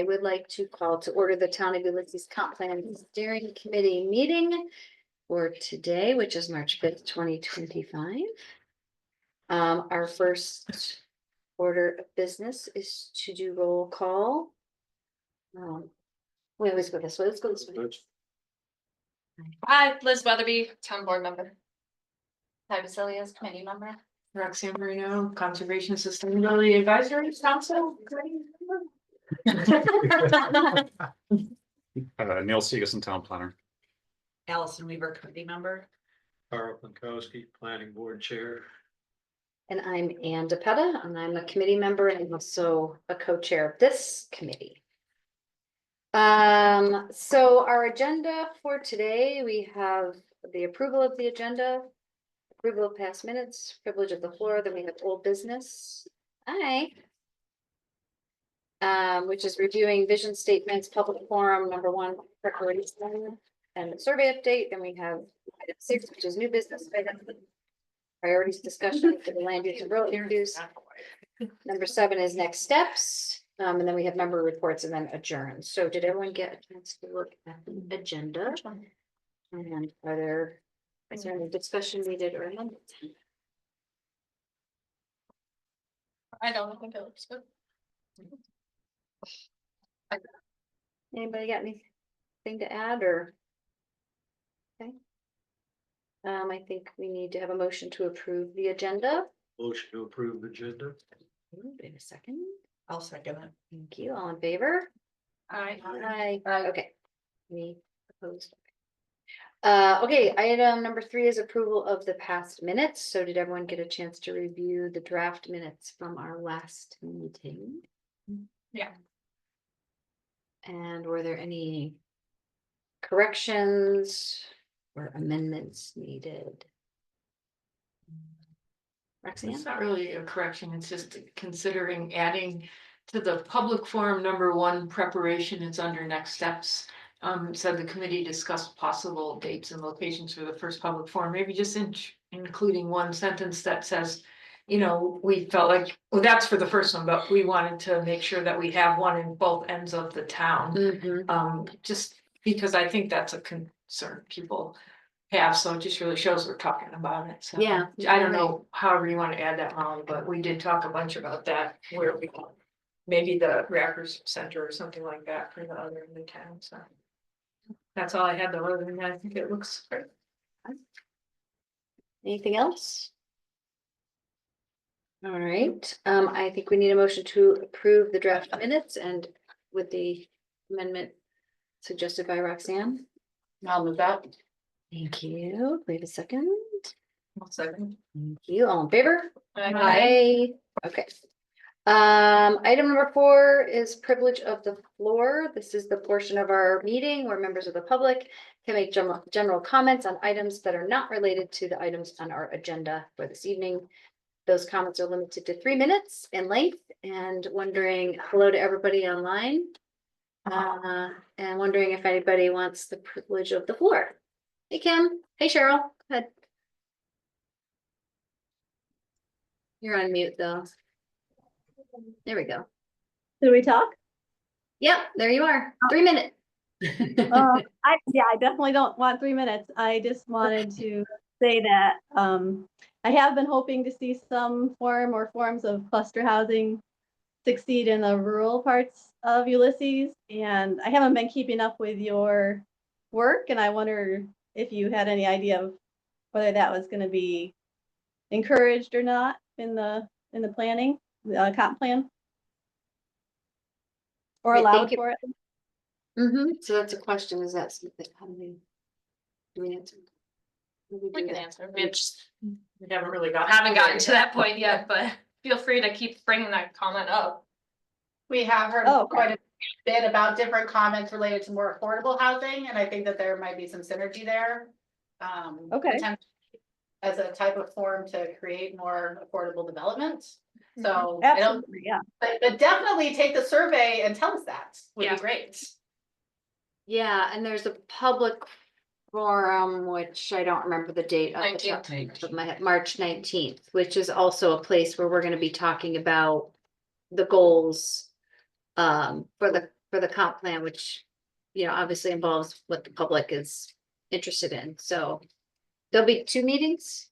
would like to call to order the Town of Ulysses Comp Plan Steering Committee meeting for today, which is March 5th, 2025. Our first order of business is to do roll call. We always go this way. Let's go this way. Hi, Liz Weatherby, town board member. Ty Basilius, committee member. Roxanne Marino, Conservation Sustainability Advisory Council. Neil Segason, town planner. Allison Weaver, committee member. Carl Pankowski, planning board chair. And I'm Ann DePetta, and I'm a committee member and also a co-chair of this committee. So our agenda for today, we have the approval of the agenda, approval of past minutes, privilege of the floor, then we have old business. Hi. Which is reviewing vision statements, public forum, number 1, preparation, and the survey update. Then we have item 6, which is new business item. Priorities discussion for the land use and road introduced. Number 7 is next steps. And then we have member reports and then adjourn. So did everyone get a chance to look at the agenda? And is there any discussion needed or amendments? I don't think it looks good. Anybody got anything to add or? Okay. I think we need to have a motion to approve the agenda. Motion to approve agenda. Wait a second. I'll second it. Thank you. All in favor? Aye. Aye. Okay. Any opposed? Okay, item number 3 is approval of the past minutes. So did everyone get a chance to review the draft minutes from our last meeting? Yeah. And were there any corrections or amendments needed? Roxanne? It's not really a correction, it's just considering adding to the public forum number 1 preparation, it's under next steps. Said the committee discussed possible dates and locations for the first public forum, maybe just including one sentence that says, you know, we felt like, well, that's for the first one, but we wanted to make sure that we have one in both ends of the town. Just because I think that's a concern people have, so it just really shows we're talking about it. So Yeah. I don't know, however you want to add that, Molly, but we did talk a bunch about that, where we maybe the Rackers Center or something like that for the other in the town, so. That's all I had though, other than that, I think it looks great. Anything else? All right, I think we need a motion to approve the draft minutes and with the amendment suggested by Roxanne. I'll move that. Thank you. Wait a second. I'll second. Thank you. All in favor? Aye. Okay. Item number 4 is privilege of the floor. This is the portion of our meeting where members of the public can make general comments on items that are not related to the items on our agenda for this evening. Those comments are limited to 3 minutes in length, and wondering hello to everybody online. And wondering if anybody wants the privilege of the floor. Hey, Kim. Hey, Cheryl. Go ahead. You're on mute though. There we go. Did we talk? Yep, there you are. 3 minutes. I definitely don't want 3 minutes. I just wanted to say that I have been hoping to see some form or forms of cluster housing succeed in the rural parts of Ulysses, and I haven't been keeping up with your work, and I wonder if you had any idea of whether that was going to be encouraged or not in the planning, the comp plan, or Great, allowed thank you. for it. So that's a question. Is that something? How do we answer? We can answer. We haven't really haven't gotten to that point yet, but feel free to keep bringing that comment up. We have heard Oh, okay. quite a bit about different comments related to more affordable housing, and I think that there might be some synergy there. Okay. Potentially as a type of form to create more affordable development. So I don't, Absolutely, yeah. but definitely take the survey and tell us that would Yeah. be great. Yeah, and there's a public forum, which I don't remember the date of the top 19th. of my head, March 19th, which is also a place where we're gonna be talking about the goals for the comp plan, which, you know, obviously involves what the public is interested in, so there'll be 2 meetings.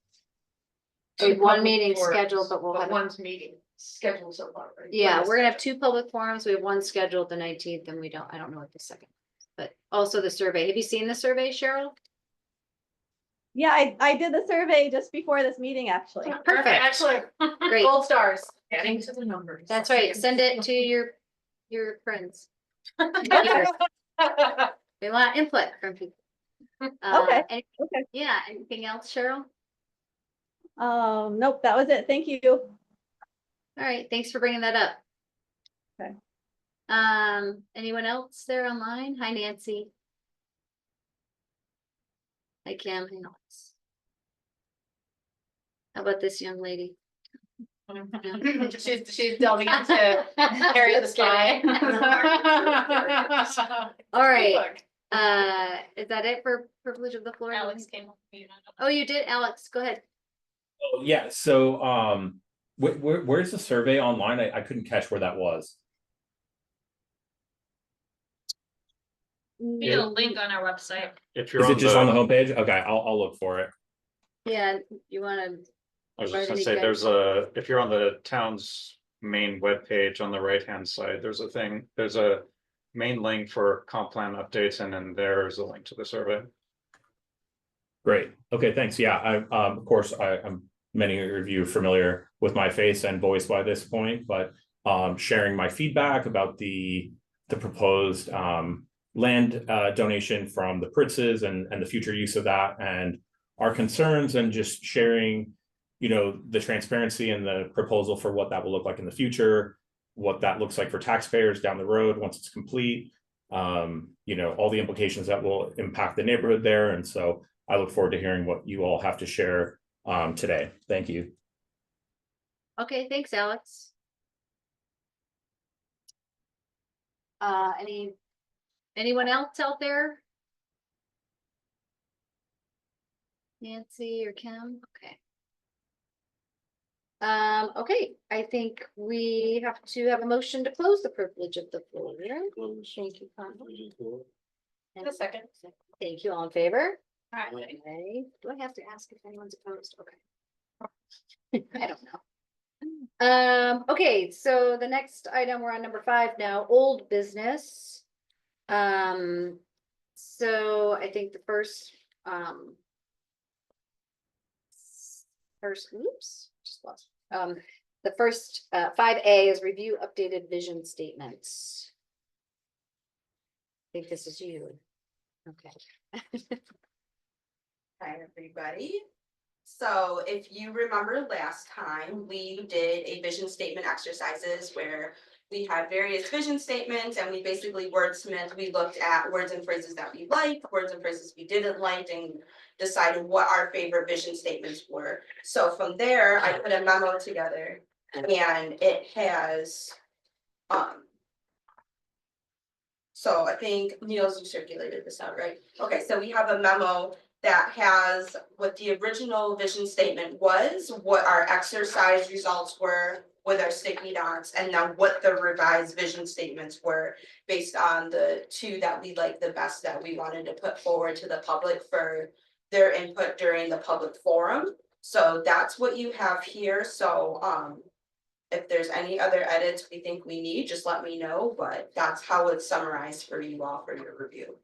Two One public meeting forums, scheduled, but we'll have, one's meeting scheduled so far, right? yeah, we're gonna have 2 public forums. We have one scheduled the 19th, and I don't know what the second. But also the survey. Have you seen the survey, Cheryl? Yeah, I did the survey just before this meeting, actually. Perfect. Excellent. Great. Gold stars. Adding to the numbers. That's right. Send it to your friends. We want input from people. Okay, any- okay. Yeah, anything else, Cheryl? Nope, that was it. Thank you. All right, thanks for bringing that up. Okay. Anyone else there online? Hi, Nancy. Hi, Kim. Hi, Alex. How about this young lady? She's delving into area of the sky. All right, is that it for privilege of the floor? Alex came up. Oh, you did, Alex, go ahead. Oh, yeah, so, where's the survey online? I couldn't catch where that was. We have a link on our website. If you're Is on it just on the the, homepage? Okay, I'll look for it. Yeah, you wanna, I was just gonna Any say, guide- if you're on the town's main webpage on the right-hand side, there's a main link for comp plan updates, and then there's a link to the survey. Great. Okay, thanks. Yeah, of course, I'm many of you are familiar with my face and voice by this point, but sharing my feedback about the proposed land donation from the Pritzes and the future use of that, and our concerns, and just sharing, you know, the transparency and the proposal for what that will look like in the future, what that looks like for taxpayers down the road once it's complete, you know, all the implications that will impact the neighborhood there. And so I look forward to hearing what you all have to share today. Thank you. okay, thanks, Alex. Anyone else out there? Nancy or Kim, okay. Okay, I think we have to have a motion to close the privilege of the floor. Thank you, Connie. A second. Thank you, all in favor? Alright. Okay, do I have to ask if anyone's opposed? Okay. I don't know. Okay, so the next item, we're on number 5 now, old business. So I think the first, oops, just lost. The first, 5A is review updated vision statements. I think this is you. Okay. Hi, everybody. So if you remember last time, we did a vision statement exercises where we had various vision statements and we basically wordsmithed, we looked at words and phrases that we liked, words and phrases we didn't like, and decided what our favorite vision statements were. So from there, I put a memo together and it has, so I think Niels, you circulated this out, right? Okay, so we have a memo that has what the original vision statement was, what our exercise results were with our sticky dots, and then what the revised vision statements were based on the 2 that we liked the best that we wanted to put forward to the public for their input during the public forum. So that's what you have here. So if there's any other edits we think we need, just let me know, but that's how it's summarized for you all for your review.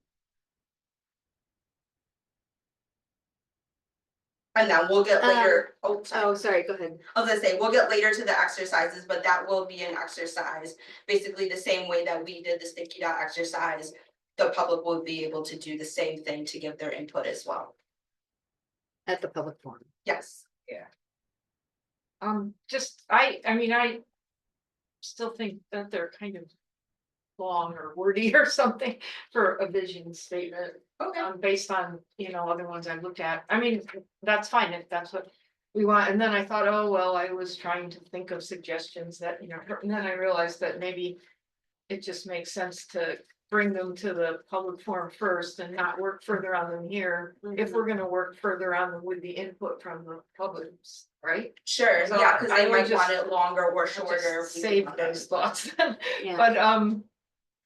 And then we'll get later, sorry. Oh, sorry, go ahead. I was gonna say, we'll get later to the exercises, but that will be an exercise, basically the same way that we did the sticky dot exercise. The public will be able to do the same thing to give their input as well. At the public forum. Yes. I mean, I still think that they're kind of long or wordy or something for a vision statement. Okay. Based on, you know, other ones I've looked at. I mean, that's fine if that's what we want. And then I thought, oh, well, I was trying to think of suggestions that, you know, and then I realized that maybe it just makes sense to bring them to the public forum first and not work further on them here. If we're gonna work further on them with the input from the public, right? Sure, So yeah, cause I they would might want just- it longer or Just shorter. save those thoughts. Yeah. But,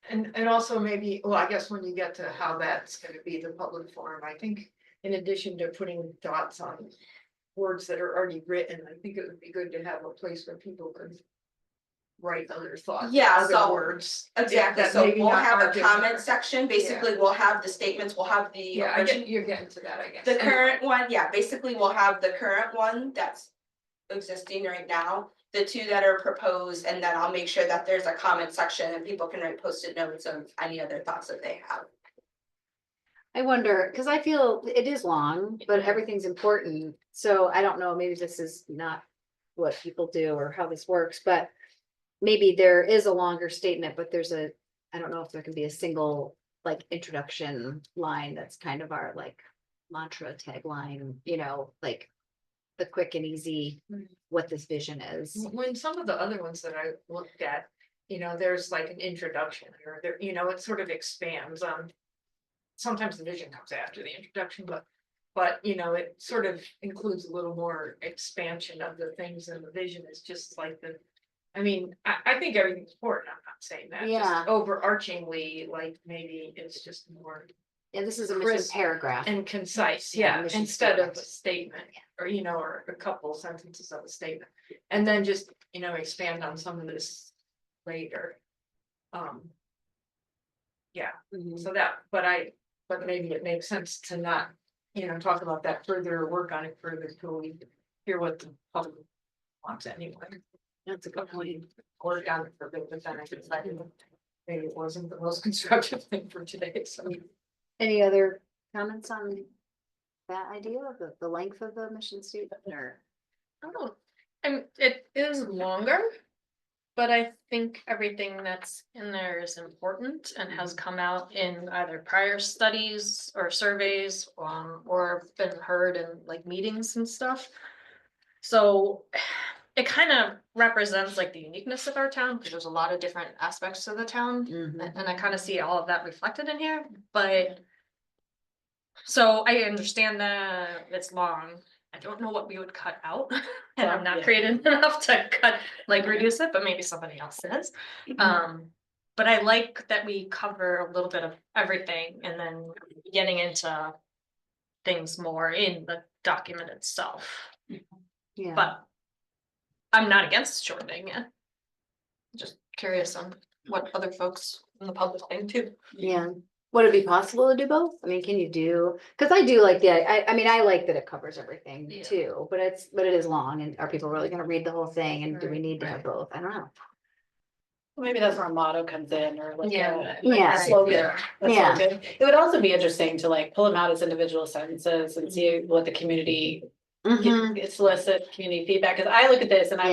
and also maybe, well, I guess when you get to how that's gonna be the public forum, I think in addition to putting dots on words that are already written, I think it would be good to have a place where people could write other thoughts. Yeah, other so- words. Exactly, that so maybe we'll not have are a different. comment section, basically we'll have the statements, we'll have the. Yeah, I get, you're getting to that, I guess. The current one, yeah, basically we'll have the current one that's existing right now, the two that are proposed, and then I'll make sure that there's a comment section and people can write post-it notes of any other thoughts that they have. I wonder, because I feel it is long, but everything's important. So I don't know, maybe this is not what people do or how this works, but maybe there is a longer statement, but there's a, I don't know if there can be a single like introduction line that's kind of our like mantra tagline, you know, like the quick and easy, what this vision is. When some of the other ones that I looked at, you know, there's like an introduction or there, you know, it sort of expands on. Sometimes the vision comes after the introduction, but, you know, it sort of includes a little more expansion of the things and the vision is just like the. I mean, I think everything's important, I'm not saying that, Yeah. just overarchingly, like maybe it's just more Yeah, this is a mission Crisp paragraph. and concise, Yeah, yeah, mission instead of a statement. statement. Or, you know, or a couple sentences of a statement, and then just, you know, expand on some of this later. Yeah, Mhm. so that, but maybe it makes sense to not, you know, talk about that further, or work on it further till we hear what the public wants anyway. That's a good point. Work on it for a bit, but then I decided maybe it wasn't the most constructive thing for today, so. Any other comments on that idea of the length of the mission statement or? I don't, and it is longer. But I think everything that's in there is important and has come out in either prior studies or surveys, or been heard in like meetings and stuff. So it kind of represents like the uniqueness of our town, because there's a lot of different aspects to the town. And I kind of see all of that reflected in here, but. So I understand that it's long. I don't know what we would cut out, and I'm not creative enough to cut, like reduce it, but maybe somebody else is. But I like that we cover a little bit of everything and then getting into things more in the document itself, Yeah. but I'm not against shortening it. Just curious on what other folks in the public think too. Yeah. Would it be possible to do both? I mean, can you do, because I do like I mean, I like that it covers everything Yeah. too, but it is long and are people really gonna read the whole thing and do we Right, need to have both? I don't know. Maybe that's where a motto comes in or like Yeah. Yeah. a slogan. a Yeah. slogan. It would also be interesting to like pull them out as individual sentences and see what the community solicit community feedback, because I look at this and I'm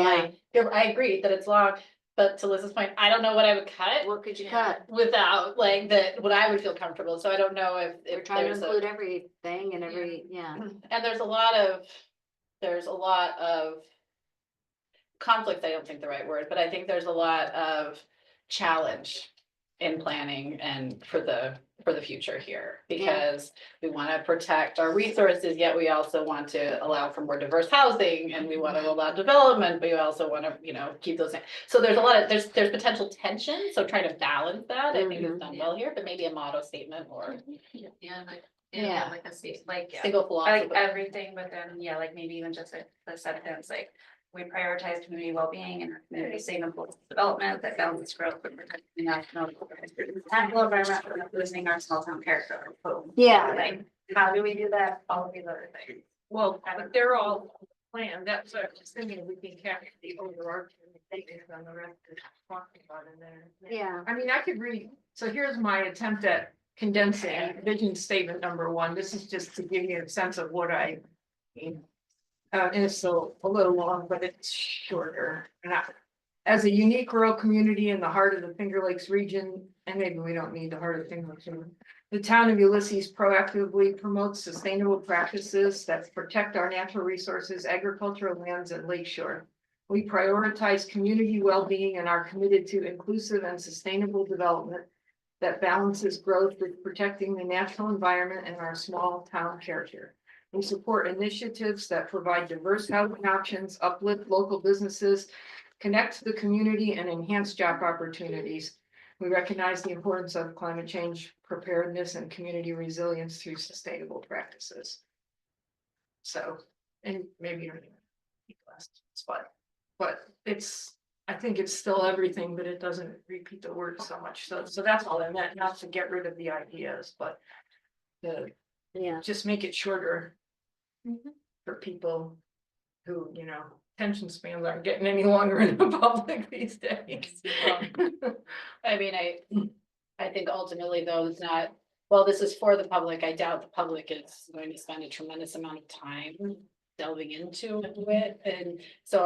Yeah. like, I agree that it's long, but to Liz's point, I don't know what I would cut What could you cut? without like that, what I would feel comfortable, so I don't know if We're trying to there's a. include everything and every, yeah. And there's a lot of conflict, I don't think the right word, but I think there's a lot of challenge in planning and for the future here. Because we want to protect our resources, yet we also want to allow for more diverse housing and we want to allow development, but you also want to, you know, keep those. So there's a lot of, there's potential tension, so trying to balance that, I think is done well here, but maybe a motto statement or Yeah, like, Yeah. like a state, like, yeah, single I philosophy. like everything, but then, yeah, like maybe even just a sentence, like. We prioritize community well-being and community sustainable development that balances growth with protecting national. Tackle environment, without losing our small town character. Yeah. Like, how do we do that? All of these other things. Well, but they're all planned, that's what I was thinking, we can capture the overarching things on the rest of talking about in there. Yeah. I mean, I could read, so here's my attempt at condensing vision statement number one, this is just to give you a sense of what I mean. And it's still a little long, but it's shorter. As a unique rural community in the heart of the Finger Lakes region, and maybe we don't need the heart of Finger Lakes, the town of Ulysses proactively promotes sustainable practices that protect our natural resources, agricultural lands, and lakeshore. We prioritize community well-being and are committed to inclusive and sustainable development that balances growth with protecting the natural environment and our small town character. We support initiatives that provide diverse housing options, uplift local businesses, connect the community, and enhance job opportunities. We recognize the importance of climate change preparedness and community resilience through sustainable practices. So, and maybe you don't even need last, but it's, I think it's still everything, but it doesn't repeat the word so much. So that's all I meant, not to get rid of the ideas, but to Yeah. just make it shorter for people who, you know, attention spans aren't getting any longer in the public these days. I mean, I think ultimately though, it's not, well, this is for the public. I doubt the public is going to spend a tremendous amount of time delving into it. And so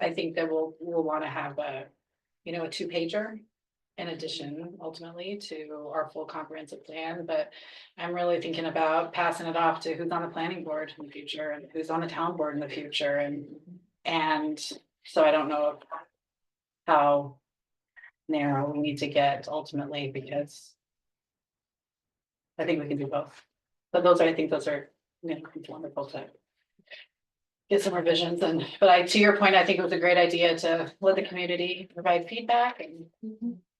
I think that we'll want to have a, you know, a 2-pager in addition ultimately to our full comprehensive plan. But I'm really thinking about passing it off to who's on the planning board in the future and who's on the town board in the future. And so I don't know how narrow we need to get ultimately, because I think we can do both. But I think those are, you know, wonderful to get some revisions but to your point, I think it was a great idea to let the community provide feedback and.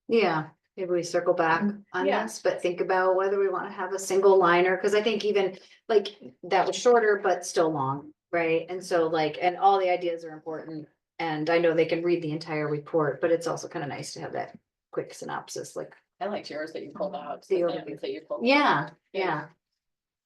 Yeah, maybe we circle back on Yeah. this, but think about whether we want to have a single liner, because I think even like that was shorter, but still long, right? And so like, and all the ideas are important. And I know they can read the entire report, but it's also kind of nice to have that quick synopsis, like, I liked yours that you pulled out. The the overview. things that you pulled out. yeah.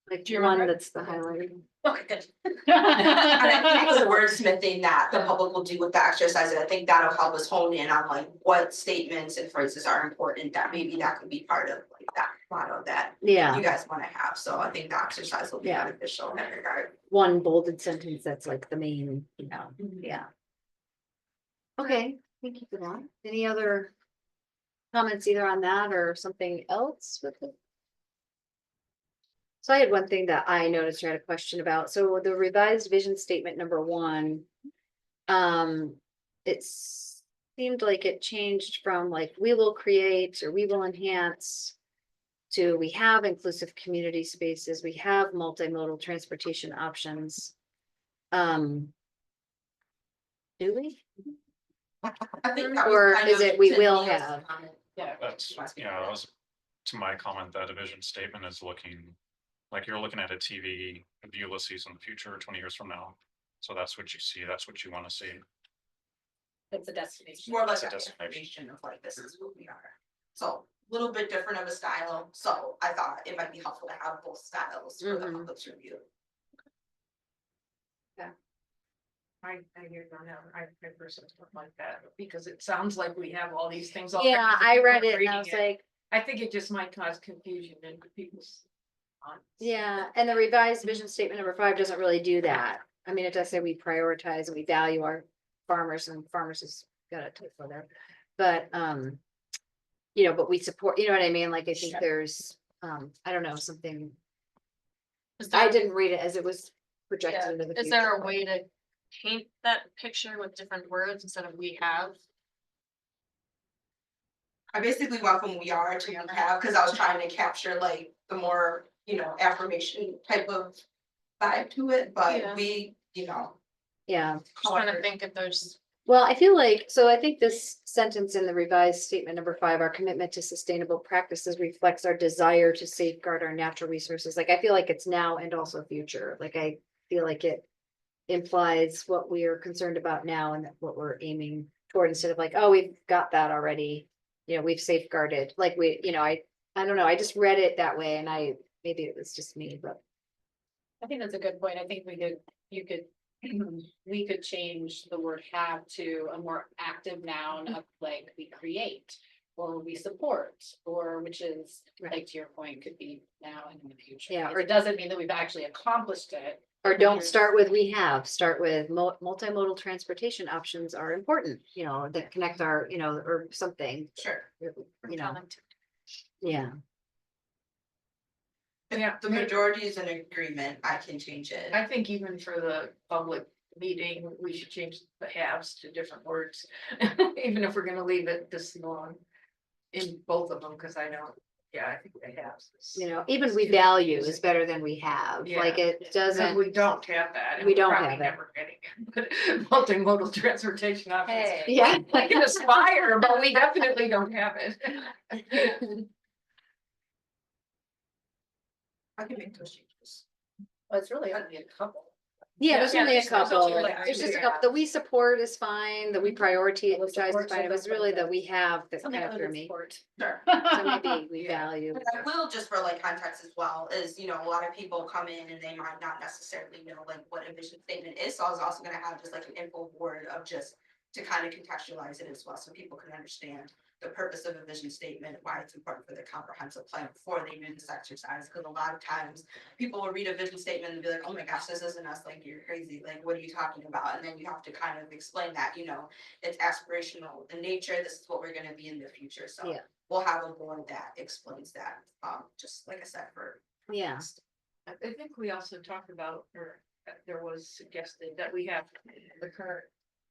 Like Do you one remember? that's the highlighter. Okay, good. And I think it's the wordsmithing that the public will do with the exercise, and I think that'll help us hone in on like what statements and phrases are important, that maybe that could be part of like that motto that Yeah, you guys wanna have, so I think the exercise will be Yeah. beneficial in that regard. one bolded sentence that's like the main, you know, yeah. Okay, thank you for that. Any other comments either on that or something else with it? So I had one thing that I noticed you had a question about. So the revised vision statement number 1. It seemed like it changed from like we will create or we will enhance to we have inclusive community spaces, we have multimodal transportation options. Do we? I think that was Or kind is of it we to will Neil's have? comment. Yeah. That's, yeah, that was to my comment, that a vision statement is looking like you're looking at a TV of Ulysses in the future, 20 years from now. So that's what you see, that's what you want to see. It's a It's destination. more like It's a a destination. definition of like, this is what we are. So a little bit different of a style, so I thought it might be helpful to have both styles for the Mhm. public's review. I hear you now, I personally don't like that, because it sounds like we have all these things. Yeah, I read it and I was like, I think it just might cause confusion in people's. minds. yeah, and the revised vision statement number 5 doesn't really do that. I mean, it does say we prioritize and we value our farmers, and farmers has got a typo there. But, you know, but we support, you know what I mean? Like, I think there's, I don't know, something, Is I there, didn't read it as it was yeah, projected into the future. is there a way to paint that picture with different words instead of we have? I basically went from we are to we have, because I was trying to capture like the more, you know, affirmation type of vibe to it, Yeah. but we, you know. Yeah. Just trying to think if there's, Well, I feel like, so I think this sentence in the revised statement number 5, our commitment to sustainable practices reflects our desire to safeguard our natural resources. Like, I feel like it's now and also future. Like, I feel like it implies what we are concerned about now and what we're aiming toward, instead of like, oh, we've got that already. You know, we've safeguarded, like we, you know, I don't know, I just read it that way, and maybe it was just me, but. I think that's a good point. I think we could change the word have to a more active noun of like we create or we support, or which is like to your point, could be now and in the future. Yeah, Or it doesn't mean that we've actually accomplished it. Or don't start with we have, start with multimodal transportation options are important, you know, that connect our, you know, or something, Sure. you know, yeah. Yeah, If the majority is in agreement, I can change it. I think even for the public meeting, we should change the haves to different words, even if we're gonna leave it this long. in both of them, because I don't, yeah, I think they have. You know, even we value is better than we have, like Yeah. it Because doesn't, we don't have that. and We we're don't probably have it. Never getting it, but multimodal transportation options. Hey. yeah. We can aspire, but we definitely don't have it. I can make those changes. Well, it's really only a couple. Yeah, there's Yeah, only a there's only couple, like there's just a two. couple, that we support is fine, that we prioritize is support fine, it was really that we have that Something kind of other threw than me. sport. Sure. So maybe we Yeah. value. But I will, just for like context as well, is, you know, a lot of people come in and they might not necessarily know like what a vision statement is, so I was also gonna have just like an info board of just to kind of contextualize it as well, so people can understand the purpose of a vision statement, why it's important for the comprehensive plan before they do this exercise, because a lot of times people will read a vision statement and be like, oh my gosh, this isn't us, like, you're crazy, like, what are you talking about? And then you have to kind of explain that, you know, it's aspirational in nature, this is what we're gonna be in the future, so. Yeah. We'll have a board that explains that, just like I said, for. Yeah, I think we also talked about, or there was suggested that we have the current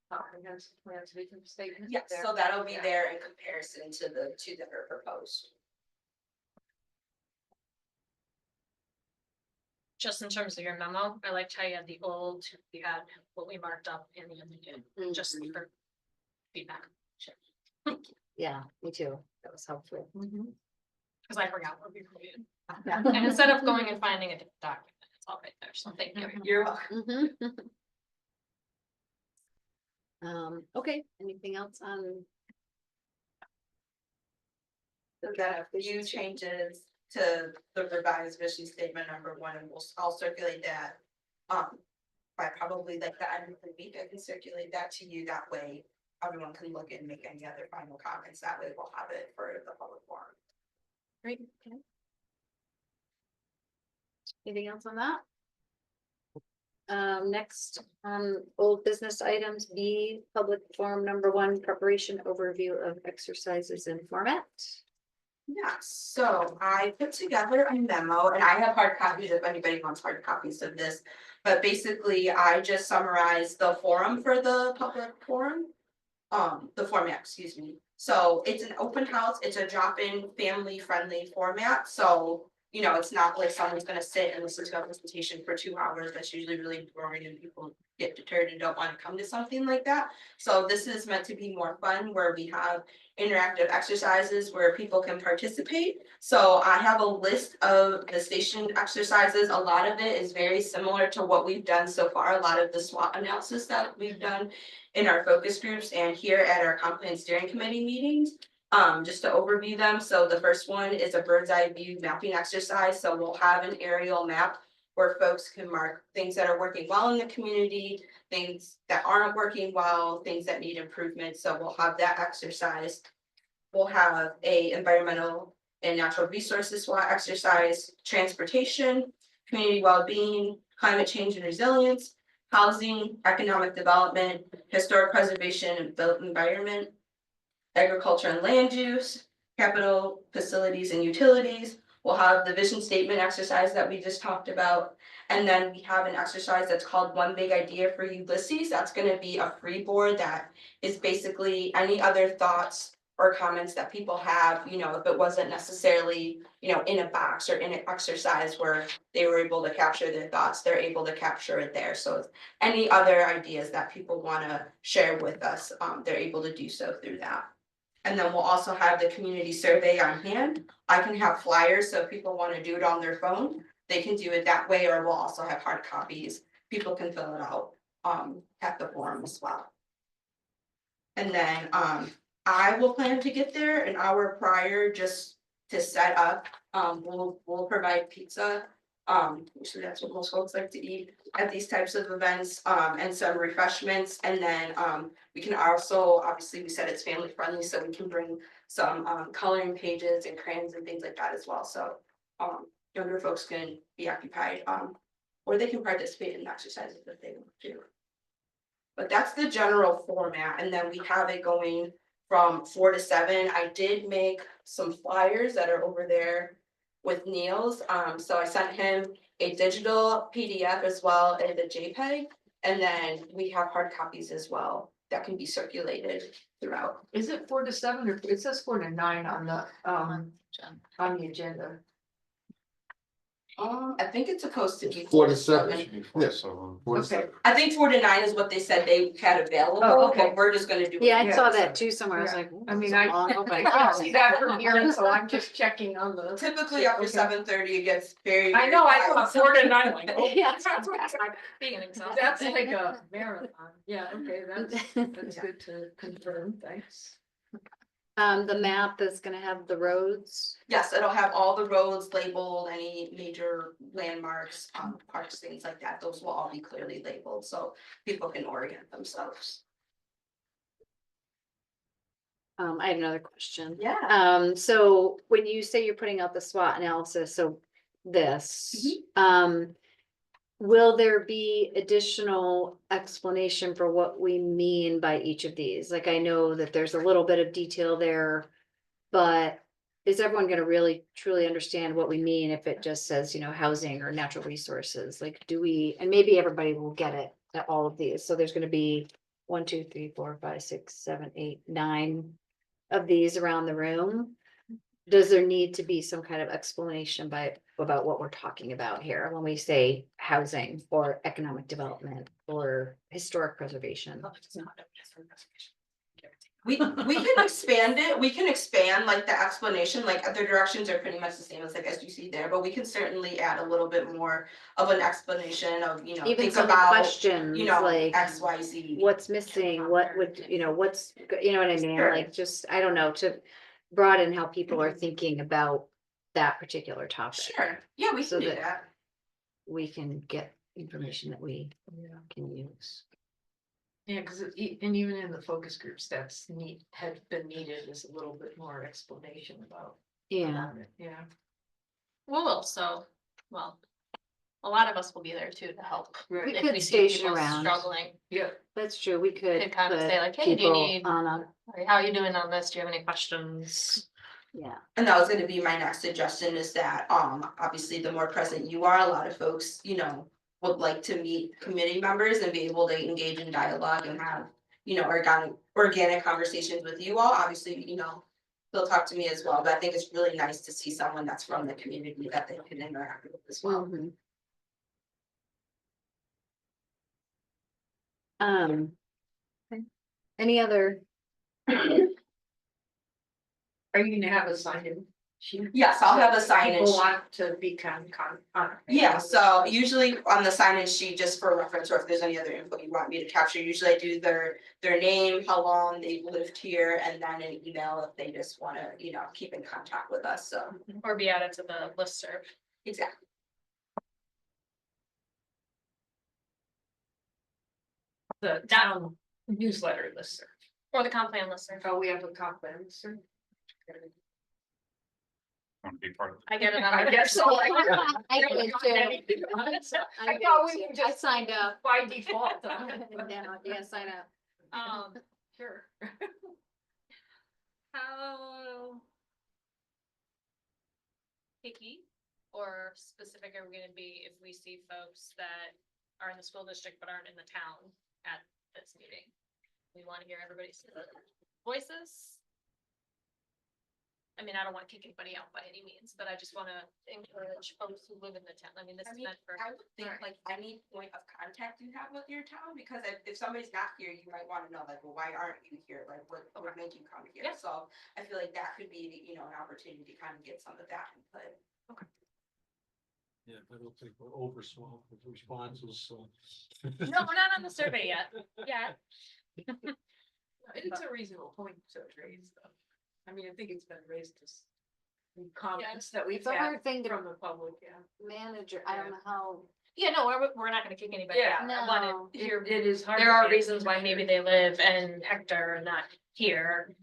comprehensive plans vision statement. Yes, there. so that'll be Yeah. there in comparison to the two that are proposed. Just in terms of your memo, I liked how you had the old, you had what we marked up in the end, just Mhm. for feedback. yeah, me too, that was helpful. Cause I forgot what we created. And instead of going and finding a different document, it's all right there, so thank you. You're welcome. Mhm. Okay, anything else on? We've got a few changes to the revised vision statement #1, and I'll circulate that. By probably like the end of the week, I can circulate that to you, that way everyone can look and make any other final comments, that way we'll have it for the public forum. Great. Okay. Anything else on that? Next, old business items, B, public forum #1, preparation overview of exercises and format. Yeah, so I put together a memo, and I have hard copies if anybody wants hard copies of this. But basically, I just summarized the forum for the public forum. The format, excuse me. So it's an open house, it's a drop-in, family-friendly format, so. You know, it's not like someone's gonna sit and listen to a presentation for 2 hours, that's usually really boring and people get deterred and don't wanna come to something like that. So this is meant to be more fun, where we have interactive exercises where people can participate. So I have a list of the station exercises, a lot of it is very similar to what we've done so far, a lot of the SWOT analysis that we've done in our focus groups and here at our comp plan steering committee meetings. Just to overview them, so the first one is a bird's eye view mapping exercise, so we'll have an aerial map where folks can mark things that are working well in the community, things that aren't working well, things that need improvement, so we'll have that exercise. We'll have a environmental and natural resources SWOT exercise, transportation, community well-being, climate change and resilience, housing, economic development, historic preservation and built environment, agriculture and land use, capital facilities and utilities. We'll have the vision statement exercise that we just talked about. And then we have an exercise that's called One Big Idea for Ulysses. That's gonna be a free board that is basically any other thoughts or comments that people have, you know, if it wasn't necessarily, you know, in a box or in an exercise where they were able to capture their thoughts, they're able to capture it there. So any other ideas that people wanna share with us, they're able to do so through that. And then we'll also have the community survey on hand. I can have flyers, so if people wanna do it on their phone, they can do it that way, or we'll also have hard copies. People can fill it out, at the forum as well. And then, I will plan to get there an hour prior just to set up. We'll provide pizza. Usually that's what most folks like to eat at these types of events, and some refreshments. And then, we can also, obviously, we said it's family friendly, so we can bring some, coloring pages and crayons and things like that as well. So, younger folks can be occupied, or they can participate in exercises if they want to. But that's the general format, and then we have it going from 4 to 7. I did make some flyers that are over there with Neil's, so I sent him a digital PDF as well as a JPEG. And then we have hard copies as well, that can be circulated throughout. Is it 4 to 7 or it says 4 to 9 on the on the agenda? I think it's supposed to be 4 to 7. 7. Before, Yeah. so. Okay. I think 4 to 9 is what they said they had available, Oh, okay. but we're just gonna do. Yeah, I it. saw that too somewhere. I was Yeah. like. I mean, I I can't see that from here, so I'm just checking on the. Typically after Okay. 7:30, it gets very. I know, I thought 4 to 9, like, oh, Yeah. Being an example. that's like a marathon. Yeah, okay, that's good to confirm, thanks. The map is gonna have the roads. Yes, it'll have all the roads labeled, any major landmarks, parks, things like that. Those will all be clearly labeled, so people can orient themselves. I have another question. Yeah. So when you say you're putting out the SWOT analysis, so this, will there be additional explanation for what we mean by each of these? Like, I know that there's a little bit of detail there, but is everyone gonna really truly understand what we mean if it just says, you know, housing or natural resources? Like, do we, and maybe everybody will get it at all of these. So there's gonna be 1, 2, 3, 4, 5, 6, 7, 8, 9 of these around the room. Does there need to be some kind of explanation about what we're talking about here when we say housing or economic development or historic preservation? We can expand it, we can expand like the explanation, like the directions are pretty much the same as you see there, but we can certainly add a little bit more of an explanation of, you know, Even think some about, questions, you know, like X, Y, Z. what's missing, what would, you know, what's, you know what I mean? Sure. Like, just, I don't know, to broaden how people are thinking about that particular topic. Sure, yeah, we So can do that- that. We can get information that we can use. Yeah, because and even in the focus groups, that's had been needed is a little bit more explanation about. Yeah, about it. Yeah. We'll also, well, a lot of us will be there too to help. Right. We If could we see station people around. struggling, Yeah. that's true. We could Could kind of put say like, hey, do you people need- on a, like, how are you doing on this? Do you have any questions? yeah. And that was gonna be my next suggestion is that, obviously, the more present you are, a lot of folks, you know, would like to meet committee members and be able to engage in dialogue and have, you know, organic conversations with you all, obviously, you know, they'll talk to me as well, but I think it's really nice to see someone that's from the community that they can interact with as well. Mhm. Okay. Any other? Are you gonna have a sign-in sheet? Yes, I'll have a sign-in People sheet. want to be on. Yeah, so usually on the sign-in sheet, just for reference, or if there's any other info you want me to capture, usually I do their name, how long they've lived here, and then an email if they just wanna, you know, keep in contact with us, so. Or be added to the listserv. Exactly. The town newsletter list. Or the comp plan listserv. Oh, we have a comp plan listserv. Want to be part of I get it on. I guess so. I did too. I thought we were I just signed up. by default. Yeah, sign up. Sure. How picky or specific are we gonna be if we see folks that are in the school district but aren't in the town at this meeting? We wanna hear everybody's voices. I mean, I don't wanna kick anybody out by any means, but I just wanna encourage folks who live in the town. I mean, this I is mean, meant for. I would think like any point of contact you have with your town, because if somebody's not here, you might wanna know like, well, why aren't you here? Like, what would make you come here? Yeah. So I feel like that could be, you know, an opportunity to kind of get some of that input. Yeah, I don't think we're overswelmed with responses, so. No, we're not on the survey yet. Yeah. It's a reasonable point to raise though. I mean, I think it's been raised as comments that we've It's a had hard thing to from the public, yeah. manager. I don't know how. Yeah, no, we're not gonna kick anybody Yeah. out. I wanted No. to hear. It is hard. There to are manage. reasons why maybe they live in Hector and not here.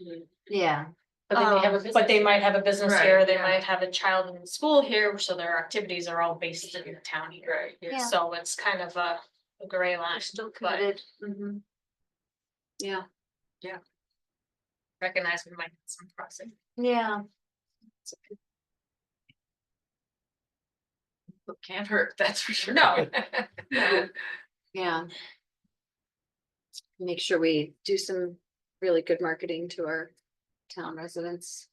Yeah. But they may have, but they might have a business Right, here, they yeah. might have a child in school here, so their activities are all based in the town here. Right, yeah. Yeah. So it's kind of a gray line, Still but committed. Yeah, recognize we might get some crossing. yeah. Can't hurt, that's for sure. No. Yeah. make sure we do some really good marketing to our town residents.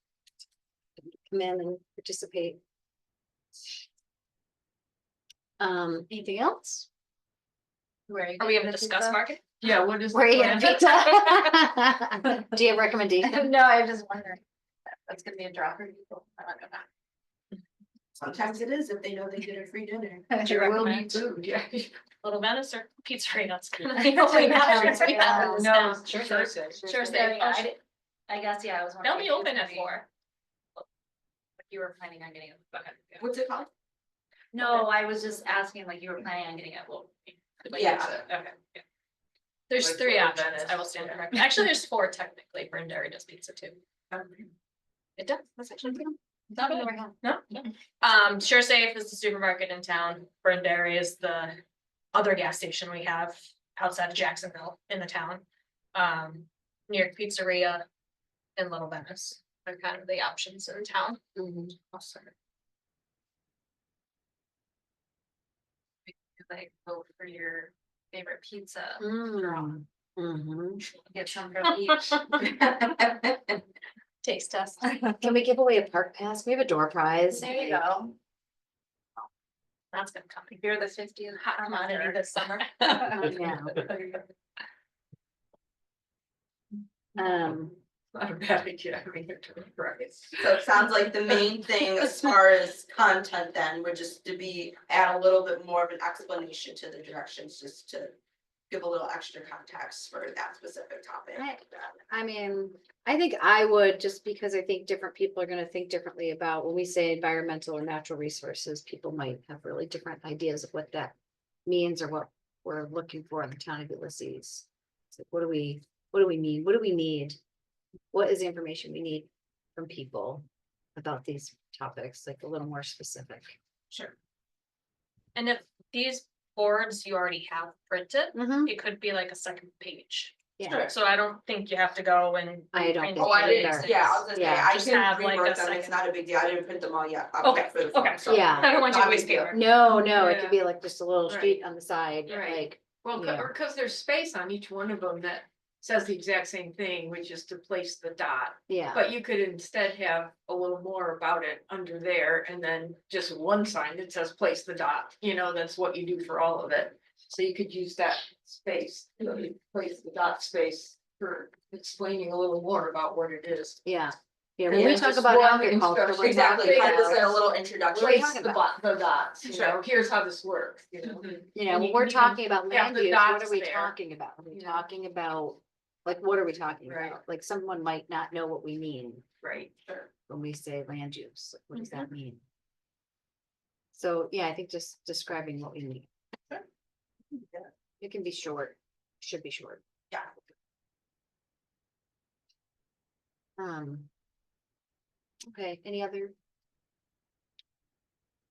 Come in and participate. Anything else? Are we gonna discuss market? Yeah, what is? the Where are you plan? gonna pizza? Do you have recommendations? No, I'm just wondering. That's gonna be a draw for people. I don't know. Sometimes it is if they know they get a free dinner. There will be recommend? food, yeah. Little Venice or Pizzeria, that's gonna be only options we have. in this town. Sure. Sure, Yeah, stay. yeah, I guess, yeah, I was They'll wondering. be if open it's at gonna be- 4. If you were planning on getting it. Okay. Yeah. What's it called? No, I was just asking like you were planning on getting it, well. like, Yeah. Okay. Yeah. There's Like 3 Little options, Venice, I will stand yeah. corrected. Actually, there's 4 technically, Brindary does pizza too. It does, that's actually. Not really, yeah. No. Sure Safe is the supermarket in town. Brindary is the other gas station we have outside of Jacksonville in the town. New York Pizzeria and Little Venice are kind of the options in town. Mhm. Like vote for your favorite pizza. Mm. Mhm. Get some from each. Taste test. Can we give away a park pass? We have a door prize. There you go. That's gonna come. If you're the 50th Commodity this summer. Yeah. Not a bad idea, I mean, you're doing right. So it sounds like the main thing as far as content then would just to be, add a little bit more of an explanation to the directions, just to give a little extra context for that specific topic. I mean, I think I would, just because I think different people are gonna think differently about when we say environmental or natural resources, people might have really different ideas of what that means or what we're looking for in the town of Ulysses. It's like, what do we mean? What do we need? What is the information we need from people about these topics, like a little more specific? Sure. And if these boards you already have printed, it could be like a second page. Yeah, So I don't think you have to go and. I don't print think Oh, I so didn't, either. yeah, I was gonna say, Yeah, I just can have, like, rework a them, it's second. not a big deal, I didn't print them all yet. Okay, for the okay. phone, so- Yeah. I don't want you to Not a waste big deal. paper. no, it Yeah. could be like just a little Right. sheet on the side, Right. like, Well, Yeah. or cause there's space on each one of them that says the exact same thing, which is to place the dot. yeah. But you could instead have a little more about it under there and then just one sign that says place the dot, that's what you do for all of it. So you could use that space, place the dot space for explaining a little more about what it is. Yeah, yeah, And when we then talk just about one agriculture, we're instruction. Exactly, talking kind of about, just a little introduction. Place the dots, Sure. here's how this works, you know, And when you we're can talking about have land the use, what dots are we there. talking about? Are we Yeah. talking about, like, what are we talking Right. about? Like, someone might not know what we mean right, sure. when we say land use, like, what does that mean? So, yeah, I think just describing what we need. It can be short, should be short. Yeah. Okay, any other?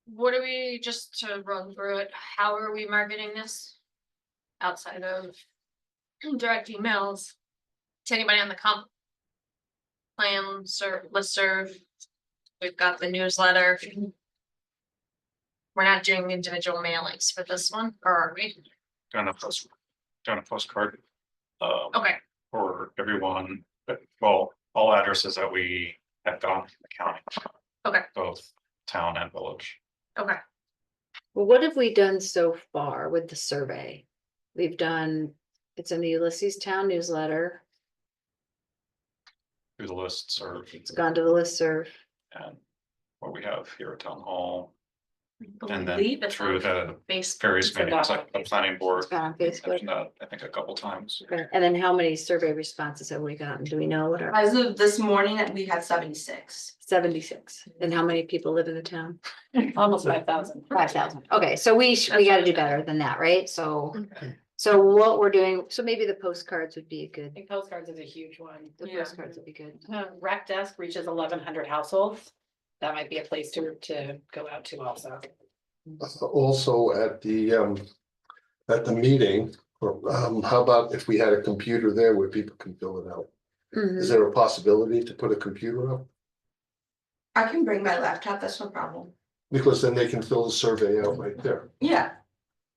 What are we, just to run through it, how are we marketing this? Outside of direct emails to anybody on the comp plans or listserv. We've got the newsletter. We're not doing individual mailings for this one, or are we? Doing a postcard. Okay, For everyone, but well, all addresses that we have gone to the county. Okay. Both town and village. okay. Well, what have we done so far with the survey? We've done, it's in the Ulysses Town newsletter, Through the lists or. it's gone to the listserv. And what we have here at town hall. And Believe then it's through on the Facebook. various meetings, like the planning board. It's gone on Facebook. mentioned that, I think a couple times. And then how many survey responses have we gotten? Do we know what our As of this morning, we had 76. 76? And how many people live in the town? Almost 5,000. 5,000. Okay, so we gotta do better than that, right? So what we're doing, so maybe the postcards would be a I good, think postcards is a huge one. the Yeah. postcards would be good. Rec desk reaches 1,100 households. That might be a place to go out to also. Also at the meeting, how about if we had a computer there where people can fill it out? Mhm. Is there a possibility to put a computer up? I can bring my laptop, that's no problem. Because then they can fill the survey out right there. Yeah,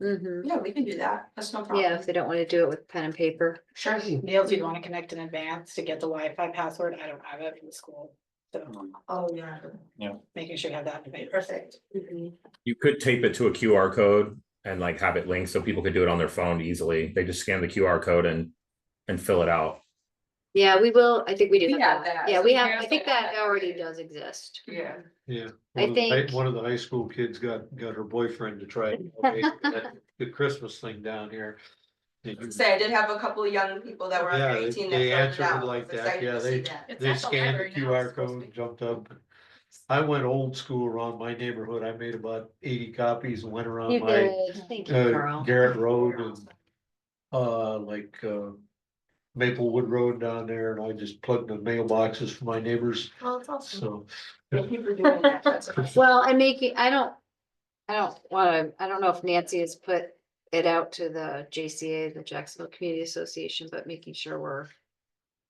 Mhm. Yeah, we can do that. That's no Yeah, problem. if they don't want to do it with pen and paper. Sure. Niels, you'd want to connect in advance to get the Wi-Fi password. I don't have it from the school. So Oh, yeah. making sure you have that in advance. Perfect. You could tape it to a QR code and like have it linked so people could do it on their phone easily. They just scan the QR code and fill it out. Yeah, we will. I think we do. We have have that. that. Yeah, So we the have, I parents think that have that that already already. does exist. Yeah. Yeah. I think- One of the high school kids got her boyfriend to try the Christmas thing down here. Say, I did have a couple of young people that were Yeah, under they- 18 that they filled it answered it out. I like was that. excited Yeah, to see that. It's They at the scanned the library now, QR it's supposed to code, be. jumped up. I went old school around my neighborhood. I made about 80 copies and went around You my did. Thank you, Carl. Garrett Road and Maplewood Road down there, and I just plugged the mailboxes for my neighbors, Oh, that's awesome. so. Thank you for doing that. That's Well, and making, I don't know if Nancy has put it out to the JCA, the Jacksonville Community Association, but making sure we're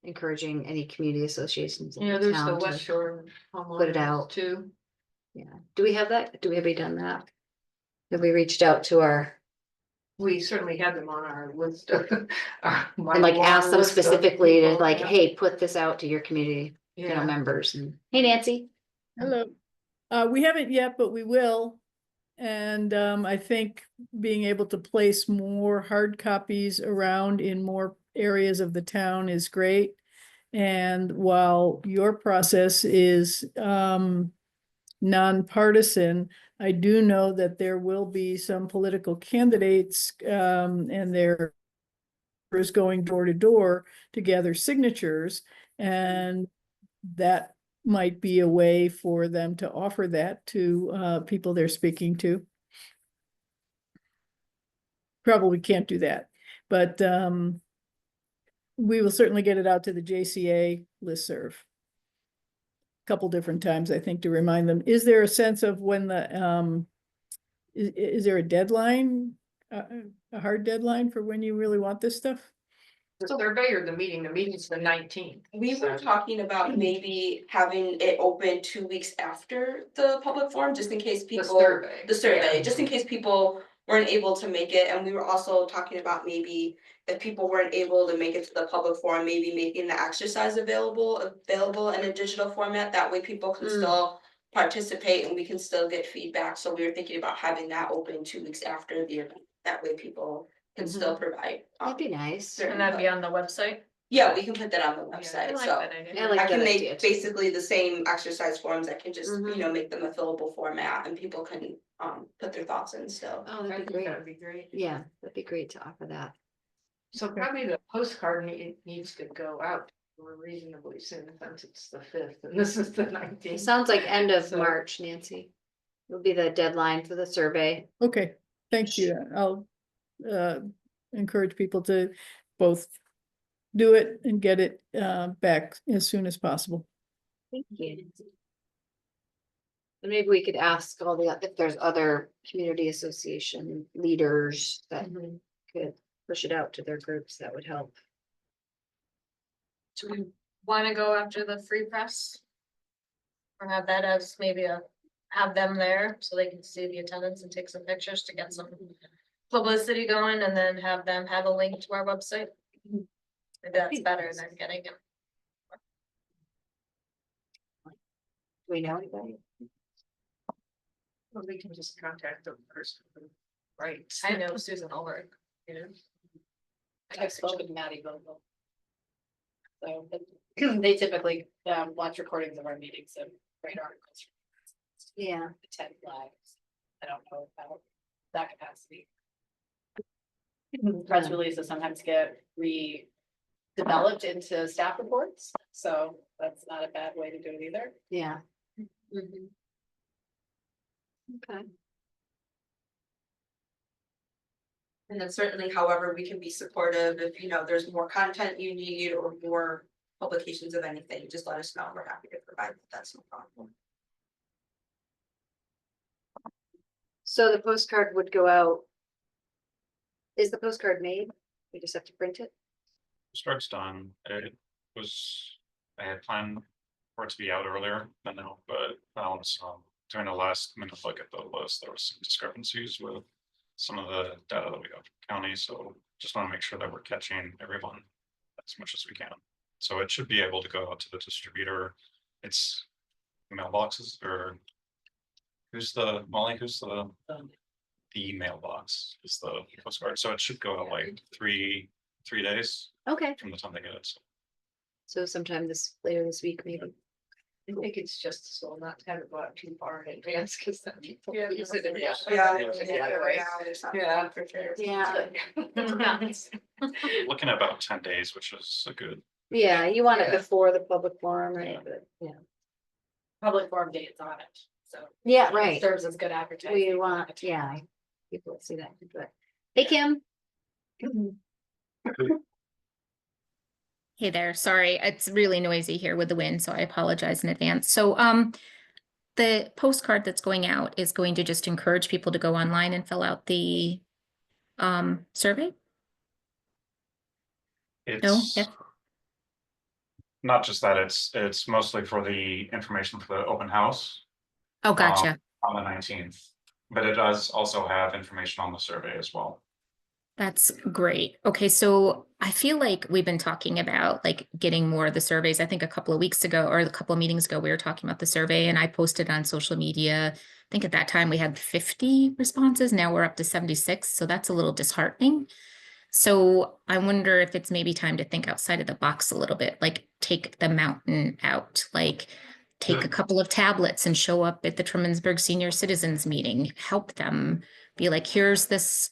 encouraging any community associations in Yeah, the there's the town West to, Shore. put it out. Too. yeah. Do we have that? Have we done that? Have we reached out to our, We certainly had them on our list of. my and like long ask them list of specifically to people, like, yeah. hey, put this out to your community, Yeah. members and, hey, Nancy. Hello. We haven't yet, but we will. And I think being able to place more hard copies around in more areas of the town is great. And while your process is nonpartisan, I do know that there will be some political candidates and there is going door to door to gather signatures, and that might be a way for them to offer that to people they're speaking to. Probably can't do that, but we will certainly get it out to the JCA listserv. Couple different times, I think, to remind them. Is there a sense of when the is there a deadline, a hard deadline for when you really want this stuff? The survey or the meeting? The meeting's the 19th. We were talking about maybe having it open 2 weeks after the public forum, just in case people. survey. The survey, Yeah. just in case people weren't able to make it, and we were also talking about maybe. If people weren't able to make it to the public forum, maybe making the exercise available in a digital format, that way people can still. Participate and we can still get feedback, so we were thinking about having that open 2 weeks after the event, that way people can still provide. That'd be nice. their And that'd be input. on the website. Yeah, we can put that on the I website, like so. that idea. I like I can that make idea too. basically the same exercise forms, I can just, Mhm. make them a fillable format and people can put their thoughts in still. Oh, I that'd think be great. that'd be great. Yeah, that'd be great to offer that. So probably the postcard needs to go out reasonably soon, since it's the 5th and this is the It 19th. sounds like end of So- March, Nancy. Will be the deadline for the survey. Okay, thank you. I'll encourage people to both do it and get it back as soon as possible. Thank you. And maybe we could ask all if there's other community association leaders that could push it out to their groups, that would help. Do we wanna go after the free press? Or have that as maybe have them there so they can see the attendance and take some pictures to get some publicity going, and then have them have a link to our website? Maybe that's better than getting it. Do we know anybody? Well, we can just contact them first. Right. I know Susan Ulrich, you know. I've spoken to Maddie Vogel. So they typically watch recordings of our meetings and write articles. Yeah. Attend lives. I don't know about that capacity. Press releases sometimes get redeveloped into staff reports, so that's not a bad way to do it either. Yeah. Mhm. Okay. And then certainly, however, we can be supportive if, there's more content you need or more publications of anything, just let us know, we're happy to provide, that. That's no problem. So the postcard would go out. Is the postcard made? We just have to print it? Starts done. It was, I had planned for it to be out earlier than now, but during the last minute look at the list, there was some discrepancies with some of the data that we got from county, so just want to make sure that we're catching everyone as much as we can. So it should be able to go out to the distributor. It's mailboxes or who's the Molly, who's the mailbox is the postcard. So it should go out like three days Okay, from the time they get it. So so sometime later this week, maybe. I think it's just as well not to have it go out too far in advance, because then people use it. Yeah, for sure. Yeah. looking at about 10 days, which is a good. Yeah, you want it Yeah. before the public forum, right? But, yeah. Public forum dates on it, so. Yeah, it right. Serves as good advertising. We want, yeah. People see that, but, hey, Kim. Hey there, sorry, it's really noisy here with the wind, so I apologize in advance. So, the postcard that's going out is going to just encourage people to go online and fill out the survey? No? It's Yeah. not just that, it's mostly for the information for the open house Oh, gotcha. on the 19th. But it does also have information on the survey as well. That's great. Okay, so I feel like we've been talking about like getting more of the surveys. I think a couple of weeks ago or a couple of meetings ago, we were talking about the survey and I posted on social media. I think at that time we had 50 responses. Now we're up to 76. So that's a little disheartening. So I wonder if it's maybe time to think outside of the box a little bit, like take the mountain out, like take a couple of tablets and show up at the Trumansburg Senior Citizens Meeting, help them be like, here's this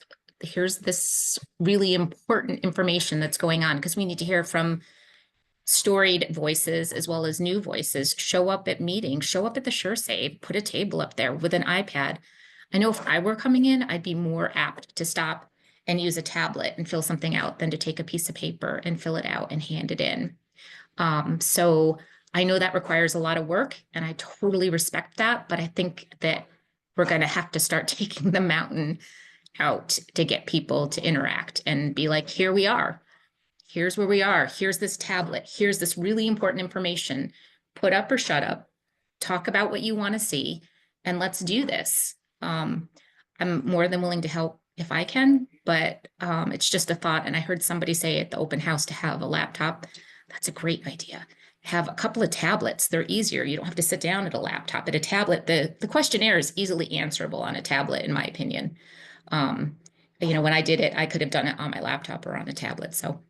really important information that's going on, because we need to hear from storied voices as well as new voices. Show up at meetings, show up at the SureSave, put a table up there with an iPad. I know if I were coming in, I'd be more apt to stop and use a tablet and fill something out than to take a piece of paper and fill it out and hand it in. So I know that requires a lot of work and I totally respect that, but I think that we're going to have to start taking the mountain out to get people to interact and be like, here we are. Here's where we are. Here's this tablet. Here's this really important information. Put up or shut up. Talk about what you want to see and let's do this. I'm more than willing to help if I can, but it's just a thought. And I heard somebody say at the open house to have a laptop. That's a great idea. Have a couple of tablets. They're easier. You don't have to sit down at a laptop. At a tablet, the questionnaire is easily answerable on a tablet, in my opinion. You know, when I did it, I could have done it on my laptop or on a tablet. So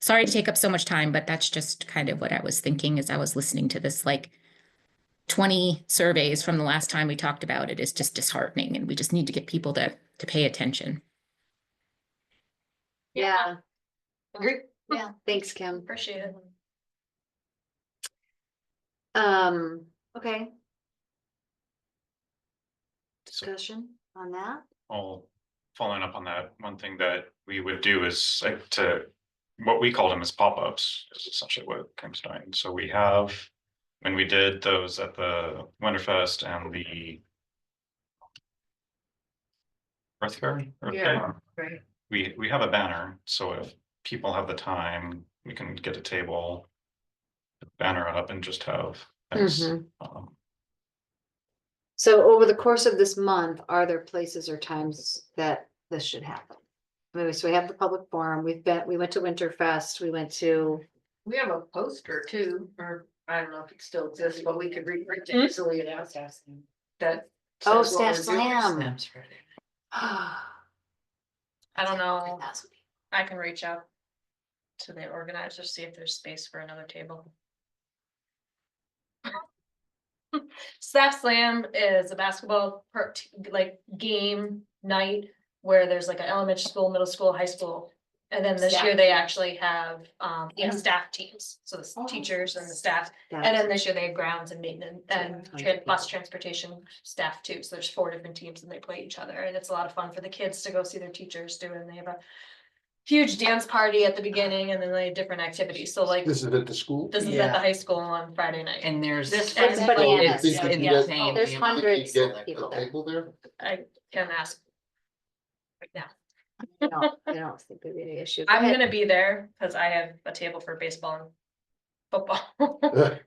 sorry to take up so much time, but that's just kind of what I was thinking as I was listening to this, like 20 surveys from the last time we talked about it is just disheartening. And we just need to get people to pay attention. Yeah, Agree. yeah, thanks, Kim. Appreciate it. Okay. Discussion on that? Well, following up on that, one thing that we would do is like what we call them as pop-ups is essentially what Kim's doing. So we have, when we did those at the Winterfest and the Earth Fair, Right. we have a banner, so if people have the time, we can get a table, banner up and just have things. Mhm. So over the course of this month, are there places or times that this should happen? I mean, so we have the public forum, we went to Winterfest, we went to, We have a poster too, or I don't know if it still exists, but we could reprint it easily and ask them that. Oh, says what Staff we're doing. Slam. I don't know. I can reach out to the organizers, see if there's space for another table. Staff Slam is a basketball like game night where there's like an elementary school, middle school, high school. And then this Staff year they teams. actually have staff teams, so the Oh, teachers and the staff. That's- And then this year they have grounds and maintenance and bus transportation staff too. So there's 4 different teams and they play each other. And it's a lot of fun for the kids to go see their teachers do it. And they have a huge dance party at the beginning and then they have different activities. So like This is at the school? this is at the high school on Friday night. And there's. This- It's and- bananas. Think you can get- insane. There's You hundreds get of a people there. table there? I can ask. Right now. I don't think there'd be any issue. Go I'm ahead. gonna be there because I have a table for baseball and football.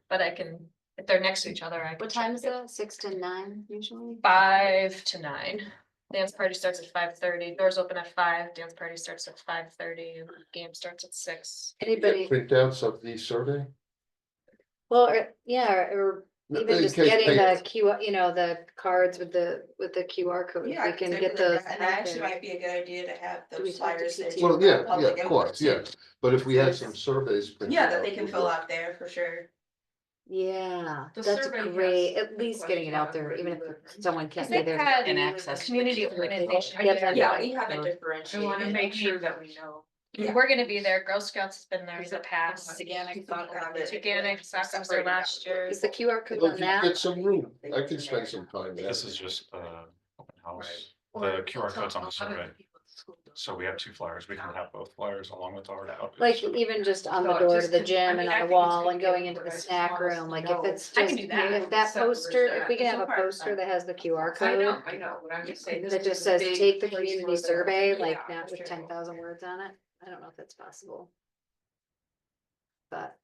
But I can, if they're next to each other, I can. What time is it? 6 to 9 usually? 5 to 9. Dance party starts at 5:30, doors open at 5, dance party starts at 5:30, game starts at 6. Anybody, Printouts of the survey? well, yeah, or even In just case getting the they- the cards with the QR code, Yeah, we can get those. and that actually might be a good idea to have Do we those talk to flyers. that CT? Well, do yeah, public of course, input yeah, too. but if we So had it's- some surveys. printed Yeah, that out, they can would fill work. out there for sure. Yeah, The that's survey great, has at least getting it out there, even if someone can't be They've there. had And access. community organization. Yeah, Yeah, we have So- it I differentiated. wanna make sure that we know. Yeah. We're gonna be there, Girl Scouts has been there in the past. Organic, Organic, Soccer was there last year. Is the QR code Well, on if you that? get some room, I can spend some time there. This is just open house. The QR code's on the survey. So we have 2 flyers. We can have both flyers along with our out. Like even just on the So door to just the con- I gym mean, and I on the think it's wall gonna and be going into everywhere. the I just snack want us room, to like know. if it's I just, can do that. if that Separate poster, that. if we can So have a far, poster that has the QR I know, code. I know, but I'm just saying. this That is just a says, big take the place community for the- survey, like Yeah, not with sure. 10,000 words on it, I don't know if that's possible. But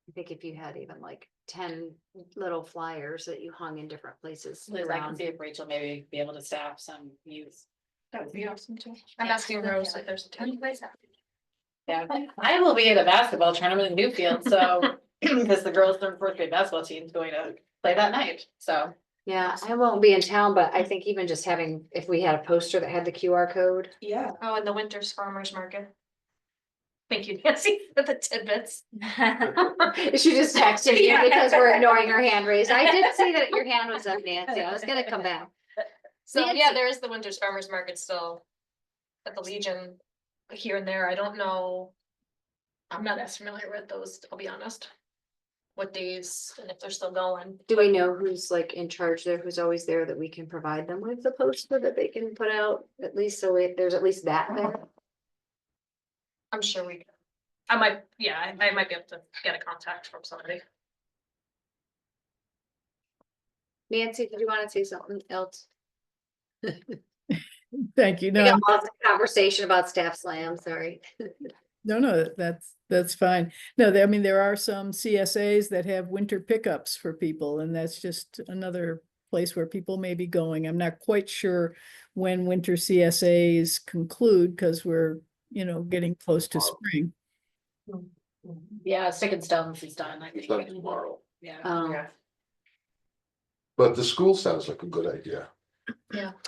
I think if you had even like 10 little flyers that you hung in different places Liz, I can around. see if Rachel maybe be able to staff some youth. That would be awesome too. I'm asking Rose if there's a time. Yeah, I will be at a basketball tournament in Newfield, so, because the girls' 3rd and 4th grade basketball team is going to play that night, so. Yeah, I won't be in town, but I think even just having, if we had a poster that had the QR code. Yeah. Oh, and the Winters Farmers Market. Thank you, Nancy, for the tidbits. She just texted you Yeah. because we're ignoring her hand raised. I did see that your hand was up, Nancy. I was gonna come back. So yeah, Nancy. there is the Winters Farmers Market still at the Legion here and there. I don't know. I'm not as familiar with those, I'll be honest. What days and if they're still going. Do we know who's like in charge there, who's always there that we can provide them with the poster that they can put out, at least so if there's at least that there? I'm sure we can. I might, yeah, I might be able to get a contact from somebody. Nancy, did you want to say something else? Thank you. We No, got lots of conversation about staff slam, sorry. no, that's fine. No, I mean, there are some CSAs that have winter pickups for people, and that's just another place where people may be going. I'm not quite sure when winter CSAs conclude, because we're, getting close to spring. Yeah, Stick and Stones is done, I It's think. done tomorrow, Yeah. Um, but the school sounds like a good idea.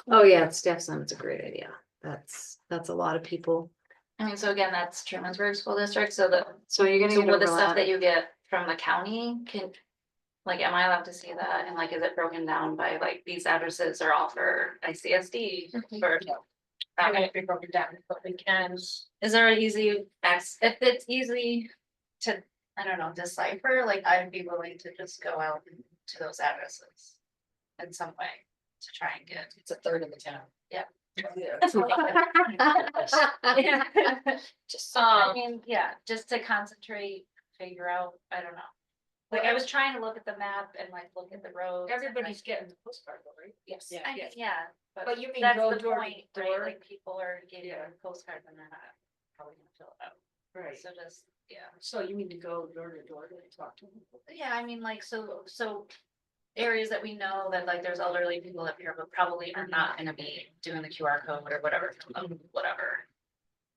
Oh, yeah, staff slam is a great idea. That's a lot of people. I mean, so again, that's Trumansburg School District, so the, So you're gonna so get with the stuff overlap. that you get from the county can. Like, am I allowed to see that, and like, is it broken down by like, these addresses are all for ICSD for? I might be broken down, but we can. Is there an easy if it's easy to, I don't know, decipher, like, I'd be willing to just go out to those addresses. In some way, to try and get. It's a 1/3 of the town. Yeah. Yeah. Just, I mean, yeah, just to concentrate, figure out, I don't know. Like, I was trying to look at the map and like, look at the roads. and, Everybody's like, getting the postcard, though, right? Yes, Yeah, I mean, yeah, But you mean that's go the door to point, right? door? Like, people are getting a postcard and they're not probably gonna fill it out. Right, So just, yeah. so you mean to go door to door to talk to people? Yeah, I mean, like, so areas that we know that like there's elderly people up here, but probably are not gonna be doing the QR code or whatever, whatever.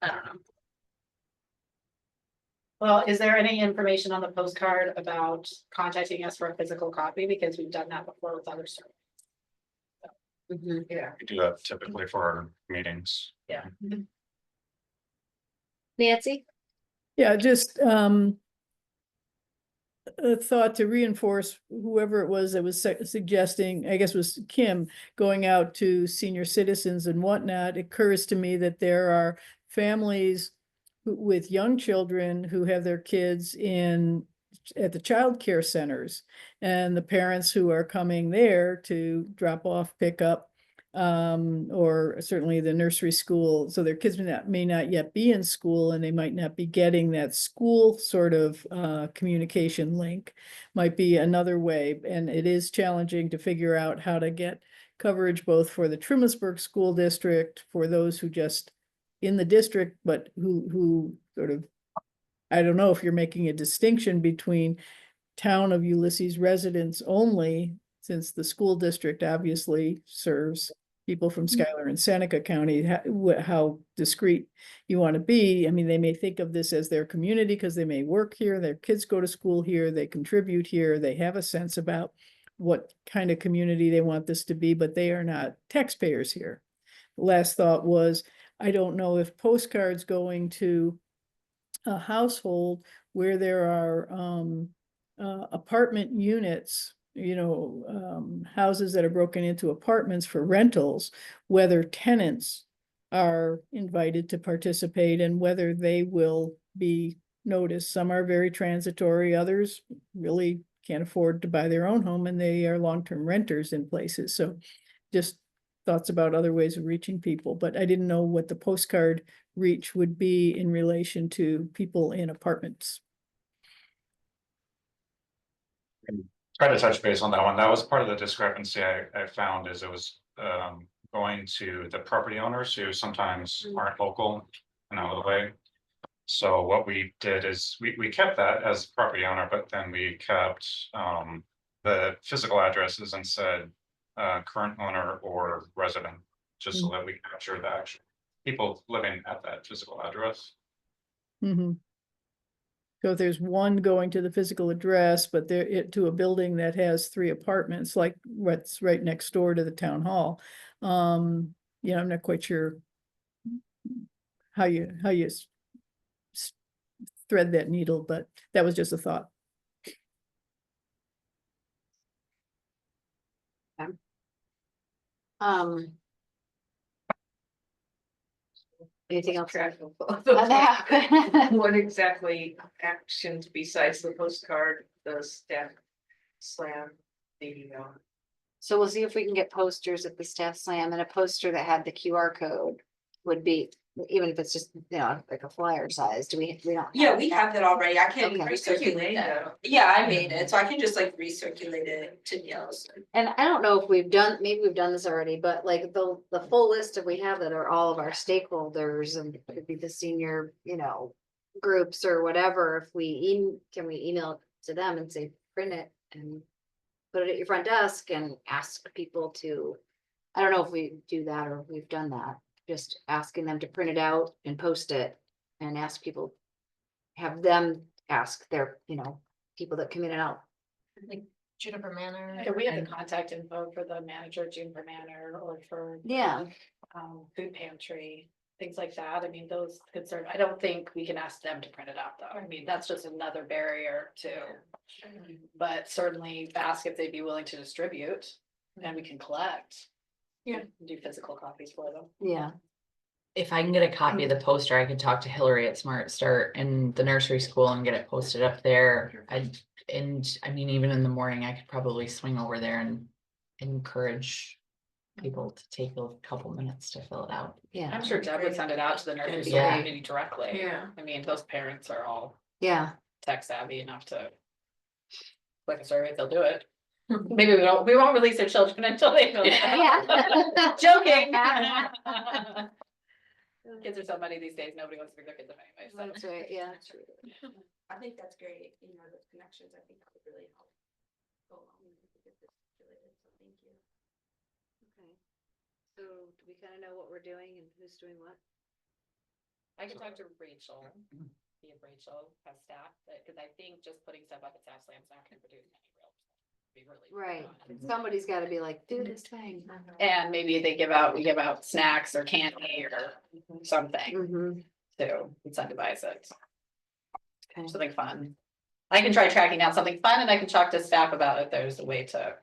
I don't know. Well, is there any information on the postcard about contacting us for a physical copy? Because we've done that before with other surveys. Mhm. Yeah. We do that typically for our meetings. Nancy? Yeah, just a thought to reinforce whoever it was that was suggesting, I guess it was Kim, going out to senior citizens and whatnot. It occurs to me that there are families with young children who have their kids at the child care centers, and the parents who are coming there to drop off, pick up, or certainly the nursery school. So their kids may not yet be in school, and they might not be getting that school sort of communication link. Might be another way, and it is challenging to figure out how to get coverage both for the Trumansburg School District, for those who just in the district, but who sort of, I don't know if you're making a distinction between town of Ulysses residents only, since the school district obviously serves people from Schuyler and Seneca County, how discreet you want to be. I mean, they may think of this as their community because they may work here, their kids go to school here, they contribute here, they have a sense about what kind of community they want this to be, but they are not taxpayers here. Last thought was, I don't know if postcards going to a household where there are apartment units, houses that are broken into apartments for rentals, whether tenants are invited to participate and whether they will be noticed. Some are very transitory, others really can't afford to buy their own home and they are long-term renters in places. So just thoughts about other ways of reaching people, but I didn't know what the postcard reach would be in relation to people in apartments. Try to touch base on that one. That was part of the discrepancy I found is it was going to the property owners who sometimes aren't local and out of the way. So what we did is we kept that as property owner, but then we kept the physical addresses and said current owner or resident, just so that we capture the actual people living at that physical address. Mm-hmm. So if there's one going to the physical address, but to a building that has 3 apartments, like what's right next door to the town hall, I'm not quite sure how you thread that needle, but that was just a thought. Anything else? What exactly actions besides the postcard does staff slam the So we'll see if we can get posters at the staff slam, and a poster that had the QR code would be, even if it's just, like a flyer size. We don't. Yeah, we have that already. I can Okay. recirculate that. Yeah, I made it, so I can just like recirculate it to Yells. And I don't know if maybe we've done this already, but like the full list of we have that are all of our stakeholders, and it could be the senior, groups or whatever. If can we email it to them and say, print it and put it at your front desk and ask people to, I don't know if we do that or if we've done that, just asking them to print it out and post it and ask people, have them ask their, people that come in and out. Like Juniper Manor. Yeah, we have the contact info for the manager, Juniper Manor, or for Yeah. food pantry, things like that. I mean, those could serve. I don't think we can ask them to print it out though. I mean, that's just another barrier to, but certainly ask if they'd be willing to distribute and we can collect. Yeah. Do physical copies for them. Yeah. If I can get a copy of the poster, I can talk to Hillary at Smart Start in the nursery school and get it posted up there. I mean, even in the morning, I could probably swing over there and encourage people to take a couple minutes to fill it out. Yeah. I'm sure Deb would send it out to the nursery school Yeah. community directly. Yeah. I mean, those parents are all Yeah. tech savvy enough to click a survey, they'll do it. Maybe we won't release their children until they fill it out. Yeah. Joking. Kids are so funny these days, nobody wants to bring their kids up anyway, so. That's right. Yeah. I think that's great, the connections, I think that would really help. Go along with it, get this related, so thank you. Okay. So do we kind of know what we're doing and who's doing what? I can talk to Rachel, see if Rachel has staff, because I think just putting stuff up at Staff Slam's not gonna produce any real. Be really. Right. Somebody's got to be like, do this thing. And maybe we give out snacks or candy or something Mm-hmm. to incentivize it, Okay. something fun. I can try tracking down something fun and I can talk to staff about if there's a way to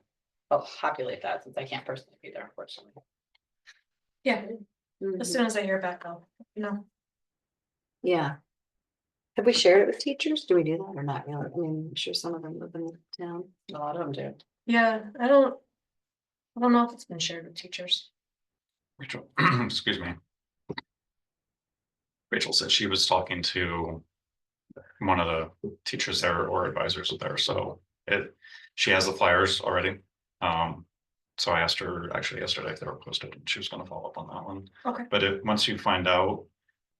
help populate that, since I can't personally be there, unfortunately. Yeah, Mhm. as soon as I hear back, I'll, Yeah. Have we shared it with teachers? Do we do that or not really? I mean, I'm sure some of them live in the town. A lot of them do. yeah, I don't know if it's been shared with teachers. Rachel, excuse me. Rachel said she was talking to one of the teachers there or advisors there, so she has the flyers already. So I asked her actually yesterday if they were posted, and she was gonna follow up on that one. Okay. But once you find out,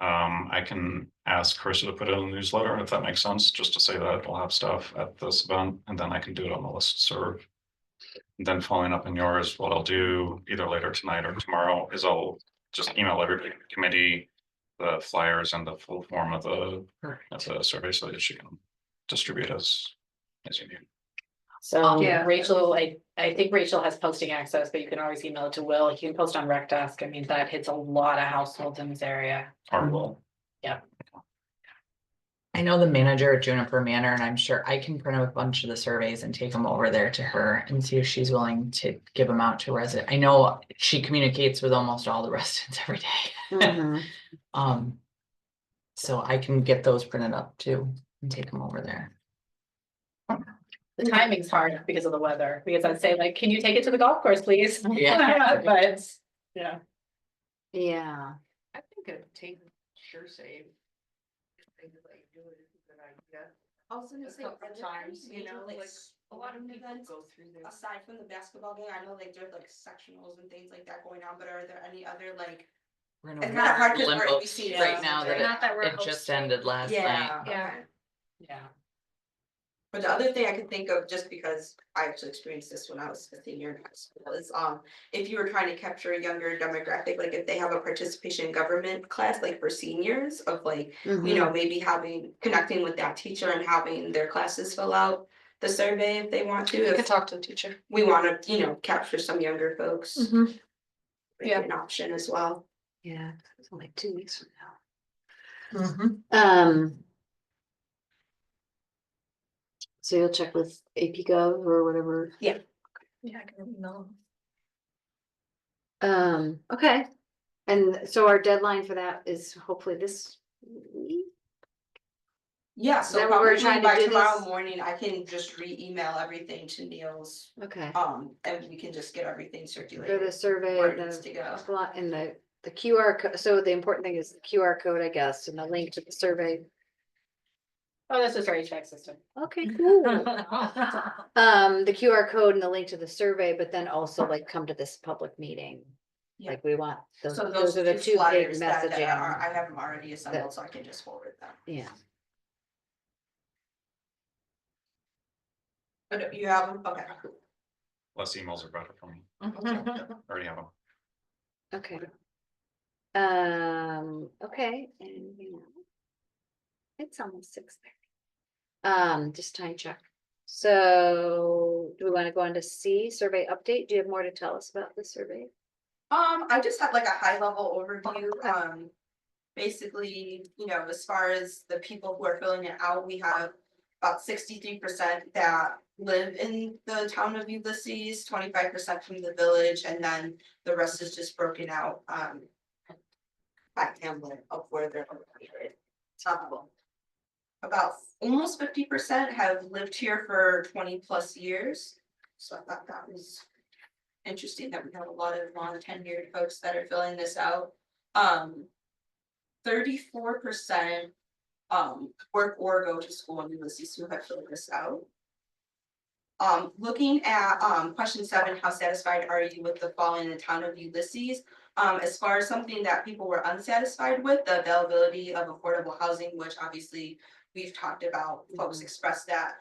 I can ask Carissa to put it in the newsletter, if that makes sense, just to say that we'll have stuff at this event, and then I can do it on the list serve. And then following up on yours, what I'll do either later tonight or tomorrow is I'll just email everybody in the committee the flyers and the full form of the survey so that she can distribute as you need. So Yeah. Rachel, I think Rachel has posting access, but you can always email it to Will. You can post on Rec Desk. I mean, that hits a lot of households in this area. Or will. I know the manager at Juniper Manor, and I'm sure I can print out a bunch of the surveys and take them over there to her and see if she's willing to give them out to residents. I know she communicates with almost all the residents every day. Mhm. So I can get those printed up too and take them over there. The timing's hard because of the weather, because I'd say like, can you take it to the golf course, please? Yeah. But, yeah. Yeah, I think a take sure save. If they like do it, it's a good idea. I was gonna A say, couple are there times, any you know, major, like a lot of sporting people events go through this. aside from the basketball game? I know like there's like sectionals and things like that going on, but are there any other like? We're in It's a kinda hard 'cause we're limbo ABC right now, now that Not that we're it just hosting. ended last night. Yeah. Yeah. okay. Yeah. But the other thing I can think of, just because I actually experienced this when I was a senior in high school, is if you were trying to capture a younger demographic, like if they have a participation in government class, like for seniors, of like, you know, maybe connecting with that teacher and having their classes fill out the survey if they want to. You could If talk to the teacher. we wanna, capture some younger folks. Mhm. Make Yeah. it an option as well. yeah, it's only 2 weeks from Mhm. now. So you'll check with AP Gov or whatever. Yeah, I can email. Okay. And so our deadline for that is hopefully this week? Yeah, Is so that what we're probably trying to by do tomorrow this? morning, I can just re-email everything to Neil's, Okay, and we can just get everything for the circulated. survey, Where it needs to the go. slot and the QR code, so the important thing is the QR code, I guess, and the link to the survey. Oh, that's just our HVAC system. Okay, cool. The QR code and the link to the survey, but then also like come to this public meeting. Yeah. Like we want, those So are the two big flyers that messaging. I have them already assembled, so I can just forward them. Yeah, But you have them, okay. Less emails are better for me. Already have them. okay. Okay, and it's almost 6:30. Just time check. So do we want to go on to C, survey update? Do you have more to tell us about the survey? I just have like a high level overview, basically, as far as the people who are filling it out, we have about 63% that live in the town of Ulysses, 25% from the village, and then the rest is just broken out, by hamlet of where they're located. About almost 50% have lived here for 20+ years, so I thought that was interesting that we have a lot of non-tenured folks that are filling this out. 34% work or go to school in Ulysses who have filled this out. Looking at question 7, how satisfied are you with the fall in the town of Ulysses? As far as something that people were unsatisfied with, the availability of affordable housing, which obviously we've talked about, folks expressed that.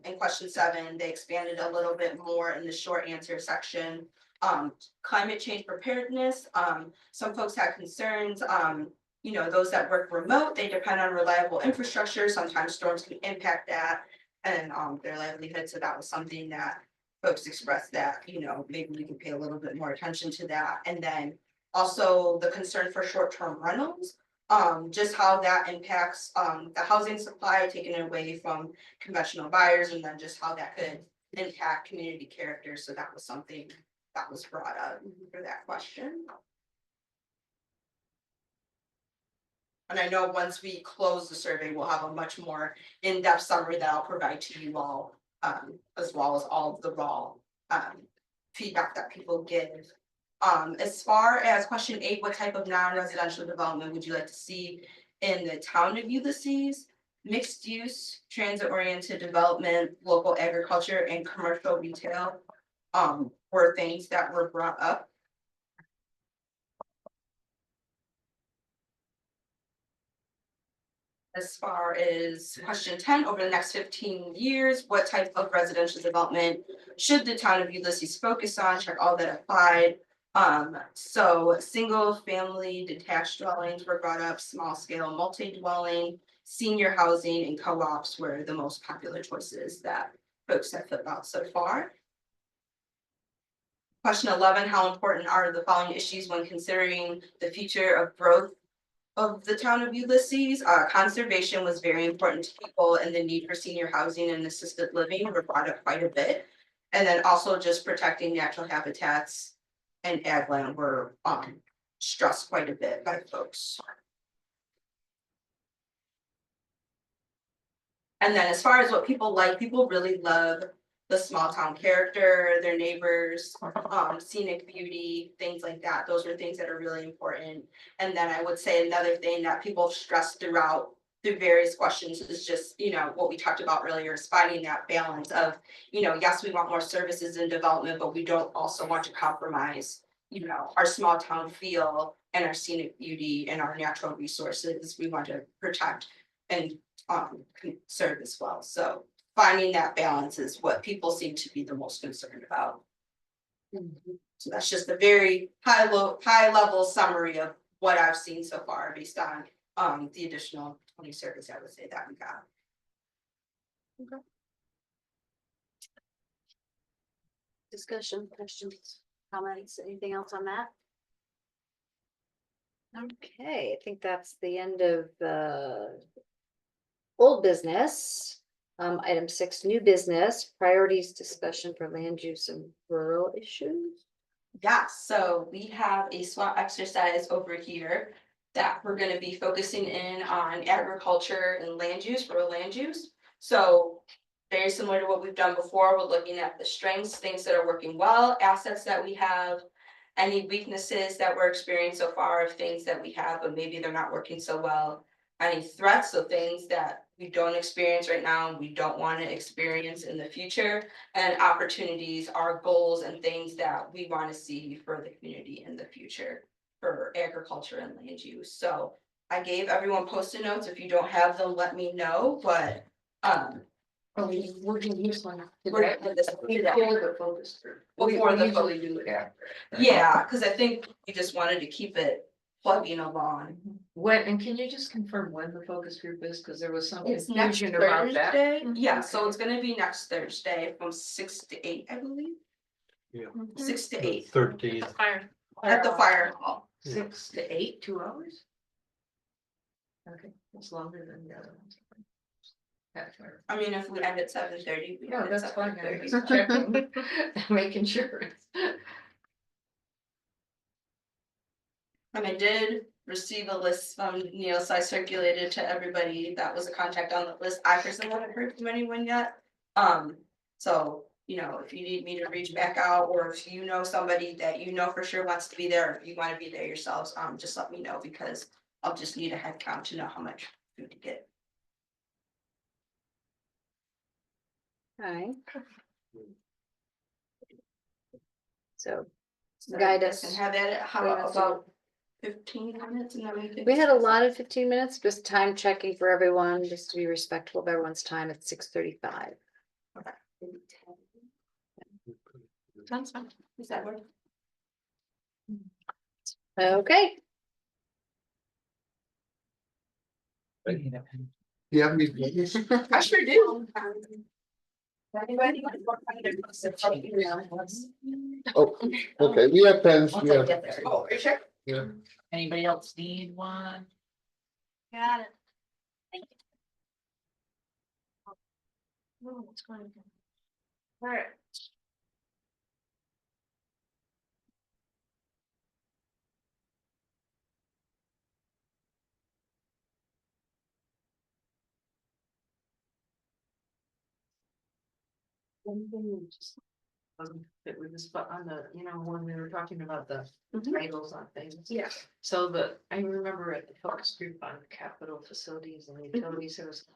In question 7, they expanded a little bit more in the short answer section. Climate change preparedness, some folks had concerns, those that work remote, they depend on reliable infrastructure, sometimes storms can impact that. And their livelihood, so that was something that folks expressed that, maybe we can pay a little bit more attention to that. And then also the concern for short-term rentals, just how that impacts the housing supply, taken away from conventional buyers, and then just how that could impact community character. So that was something that was brought up for that question. And I know once we close the survey, we'll have a much more in-depth summary that I'll provide to you all, as well as all of the raw feedback that people give. As far as question 8, what type of non-residential development would you like to see in the town of Ulysses? Mixed use, transit-oriented development, local agriculture, and commercial retail were things that were brought up. as far as question 10, over the next 15 years, what type of residential development should the town of Ulysses focus on? Check all that applied. So single family detached dwellings were brought up, small scale multi-dwelling, senior housing and co-ops were the most popular choices that folks have put out so far. Question 11, how important are the following issues when considering the future of growth of the town of Ulysses? Conservation was very important to people, and the need for senior housing and assisted living were brought up quite a bit. And then also just protecting natural habitats and ag land were stressed quite a bit by folks. And then as far as what people like, people really love the small town character, their neighbors, scenic beauty, things like that. Those are things that are really important. And then I would say another thing that people stress throughout through various questions is just, you know, what we talked about earlier is finding that balance of, you know, yes, we want more services and development, but we don't also want to compromise, you know, our small town feel and our scenic beauty and our natural resources. We want to protect and conserve as well. So finding that balance is what people seem to be the most concerned about. So that's just a very high level summary of what I've seen so far based on the additional 20 surveys I would say that we got. Okay. Discussion, questions, comments, anything else on that? Okay, I think that's the end of old business. Item 6, new business, priorities discussion for land use and rural issues. Yeah, so we have a SWOT exercise over here that we're gonna be focusing in on agriculture and land use, rural land use. So very similar to what we've done before, we're looking at the strengths, things that are working well, assets that we have, any weaknesses that we're experiencing so far of things that we have, but maybe they're not working so well. Any threats of things that we don't experience right now, we don't want to experience in the future, and opportunities, our goals and things that we want to see for the community in the future for agriculture and land use. So I gave everyone post-it notes. If you don't have them, let me know, but We're gonna use one. we're gonna do this Before the focus group. Before the usually do it after. yeah, because I think we just wanted to keep it plugging along. When, and can you just confirm when the focus group is, because there was some It's next confusion about that. Thursday. Yeah, so it's gonna be next Thursday from 6 to 8, I believe. Yeah. 6 to 8 13th. Fire. at the fire hall. 6 to 8, 2 hours? Okay, that's longer than the other ones. I mean, if we end at 7:30. we No, end at that's fine. I'm 7:30. just checking, making sure. And I did receive a list from Neil, so I circulated to everybody that was a contact on the list. I personally haven't heard from anyone yet. So, you know, if you need me to reach back out, or if you know somebody that you know for sure wants to be there, or if you want to be there yourselves, just let me know, because I'll just need a head count to know how much food to get. Okay. So So guide you guys us. can have at it, how Guide us. about 15 minutes and then we can. We had a lot of 15 minutes, just time checking for everyone, just to be respectful of everyone's time at 6:35. Sounds fun. Does that work? Okay, You have any? I sure do. Anybody? Oh, okay, we have pens, we have. Oh, are you sure? Yeah. Anybody else need one? Got it. Thank you. Oh, what's going on? All right. That we just put on the, you know, when we were talking about the Mhm. titles on things. Yeah. So I remember at the focus group on capital facilities and utilities, there was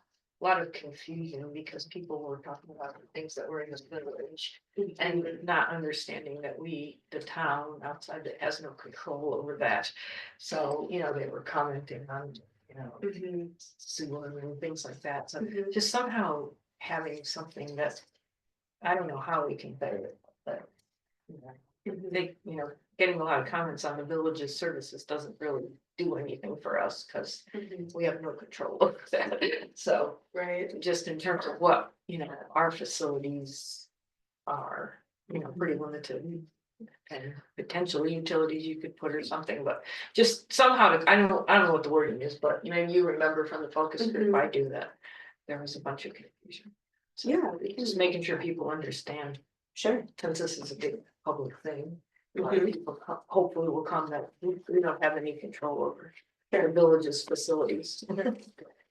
a lot of confusion because people were talking about the things that were in the village. And not understanding that the town outside that has no control over that. So, you know, they were commenting on you know, Mhm. sewer and things like that, so Mhm. just somehow having something that. I don't know how we can better it, but. You know, they, you know, getting a lot of comments on the village's services doesn't really do anything for us, cause Mhm. we have no control over that, so. Right. Just in terms of what, you know, our facilities are, you know, pretty limited. And potential utilities you could put or something, but just somehow to, I don't know what the wording is, but maybe you remember from the focus group, I do that. There was a bunch of confusion. So Yeah, we can- just making sure people understand, Sure. since this is a big public thing. A lot of people hopefully will come that we don't have any control over their village's facilities.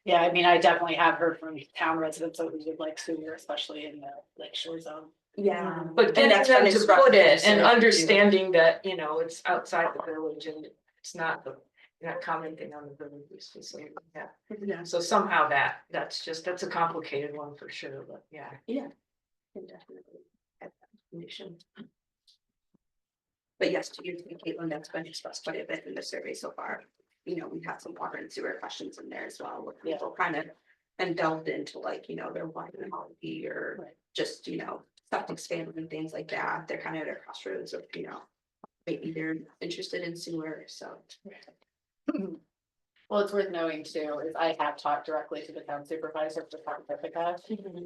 Yeah, I mean, I definitely have heard from town residents that we would like sewer, especially in the Lake Shore zone. Yeah. But And getting that's them been to expressed put in it the and survey, too. understanding that, you know, it's outside the village and it's not the, you're not commenting on the village's facility, yeah. Yeah. So somehow that's a complicated one for sure, but yeah. Yeah. Definitely. But yes, to your point, Caitlin, that's been expressed quite a bit in the survey so far. You know, we've had some water and sewer questions in there as well, where people kind of and delved into like, you know, their water quality or just, you know, septic standards and things like that. They're kind of at a crossroads of, you know, maybe they're interested in sewer, so. Well, it's worth knowing too, is I have talked directly to the town supervisor for South Ithaca,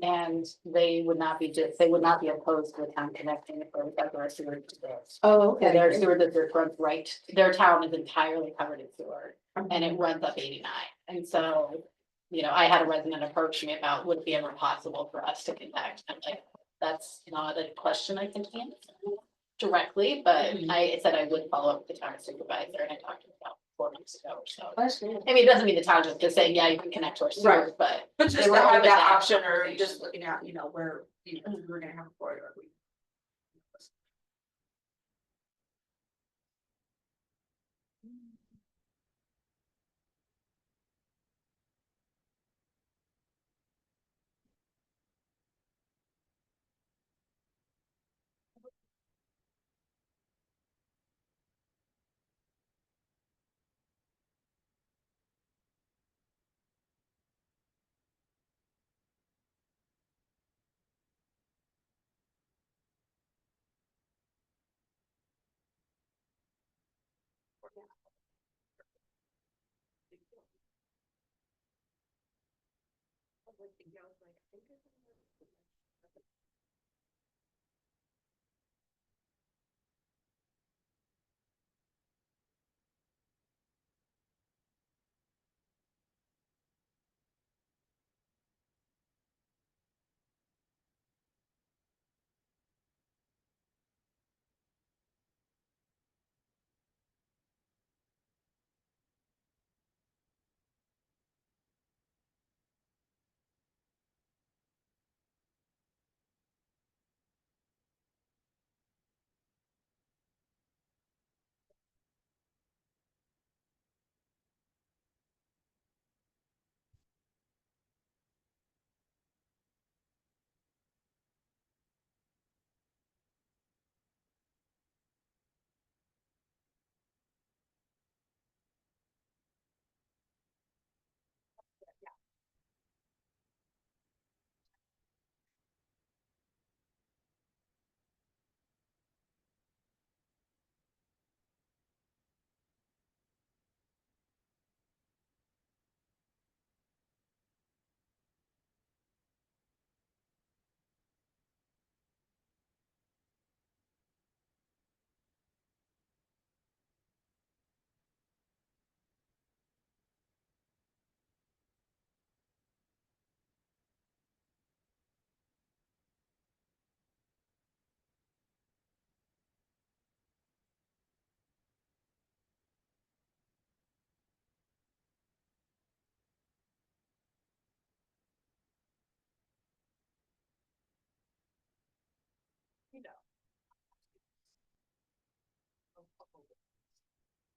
and they would not be opposed to the town connecting for our sewer to theirs. Oh, And their sewer district runs right, their town is entirely covered in sewer, and it runs up 89. And so, you know, I had a resident approach me about, would it be ever possible for us to connect? I'm like, that's not a question I can answer directly, but I said I would follow up with the town supervisor, and I talked to him about 4 months ago, so. I mean, it doesn't mean the town just saying, yeah, you can connect to our sewer, Right. but. But just they to were have open to that have option or conversation. just looking at, you know, where, you know, we're gonna have a corridor.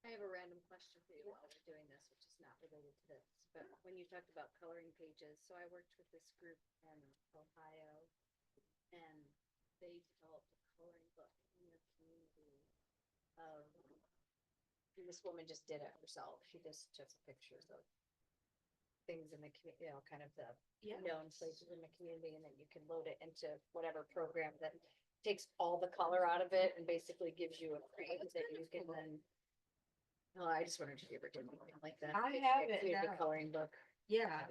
I have a random question for you while we're doing this, which is not related to this, but when you talked about coloring pages, so I worked with this group in Ohio. And they developed a coloring book in the community of, and this woman just did it herself, she just took pictures of things in the kind of the known places in the community, and then you can load it into whatever program that takes all the color out of it and basically gives you a frame that you can then. Oh, I just wondered if you ever did anything like that. I have it Created a now. coloring book. Yeah.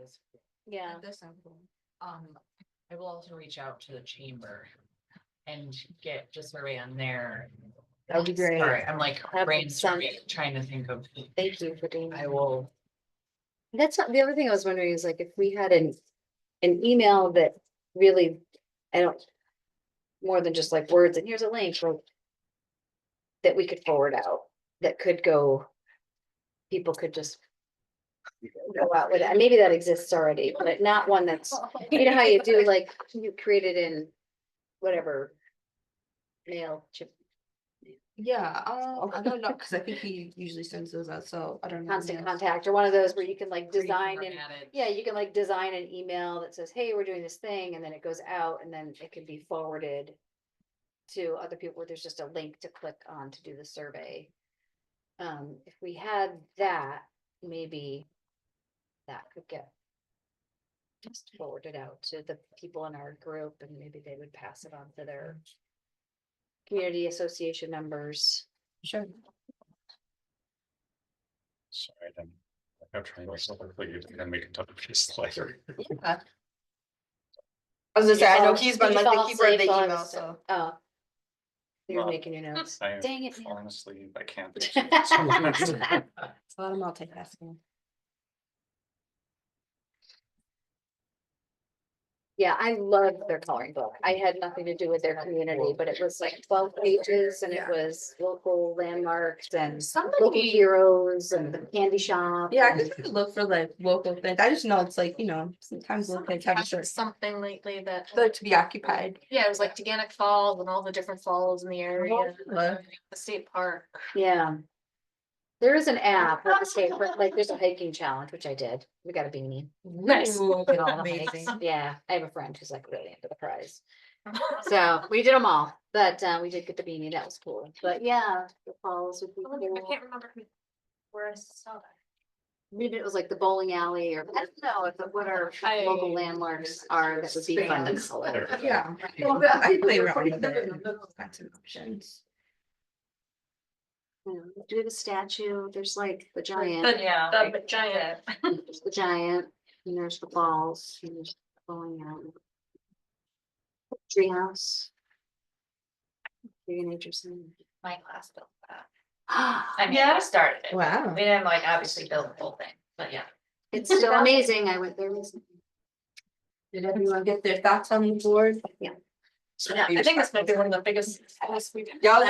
Yeah. That does sound cool. I will also reach out to the chamber and get just survey on there. That would be great. Sorry, I'm like Have it brainstorming, trying to think of. Thank you for doing that. I will, That's not, the other thing I was wondering is like if we had an email that really, I don't. More than just like words and here's a link for. That we could forward out, that could go. People could just. Go out with it, and maybe that exists already, but not one that's, you know how you do like, you create it in. Whatever. Mail chip, Yeah, I don't know, cause I think he usually sends those out, so I don't know. constant contact, or one of those where you can like design and. Reformatted. Yeah, you can like design an email that says, hey, we're doing this thing, and then it goes out, and then it can be forwarded. To other people where there's just a link to click on to do the survey. If we had that, maybe. That could get. Just forwarded out to the people in our group, and maybe they would pass it on to their. Community association members. Sure. Sorry, then. I'm trying myself, and then we can talk about this later. I was gonna say, I know he's been Did you like the fall keeper of the asleep while I email, was- so. Oh. You're Well, making your notes. I am Dang it. man. falling asleep, I can't. It's a lot of multitasking. Yeah, I loved their coloring book. I had nothing to do with their community, but it was like 12 pages and it was local landmarks and local heroes and the candy shop. Yeah, I and- could look for like local things. I just know it's like, sometimes local things have a I've short, heard something lately that, like to be occupied. yeah, it was like Teganic Falls and all the different falls in the area, really? the state park. Yeah. There is an app with the state, but like there's a hiking challenge, which I did. We got a beanie. Nice. Ooh, Did all the amazing. hikes. Yeah, I have a friend who's like really into the prize. So we did them all, but we did get the beanie. That was cool. But yeah, the falls would be I cool. can't remember where I saw that. Maybe it was like the bowling alley or I don't know if what our local landmarks are that would be fun to color. Yeah. Well, but I play around with it. Lots of options. Do we have a statue? There's like the giant, Yeah. The giant. there's the giant, and there's the falls, and there's the bowling alley. Treehouse. Tree Nature Center. My class built that. Ah, I mean, we started it. Wow. We didn't like obviously build the whole thing, but yeah. It's still amazing. I went there recently. Did everyone get their thoughts on the board? Yeah. Yeah, I think this might be one of the biggest tasks we've had. Y'all We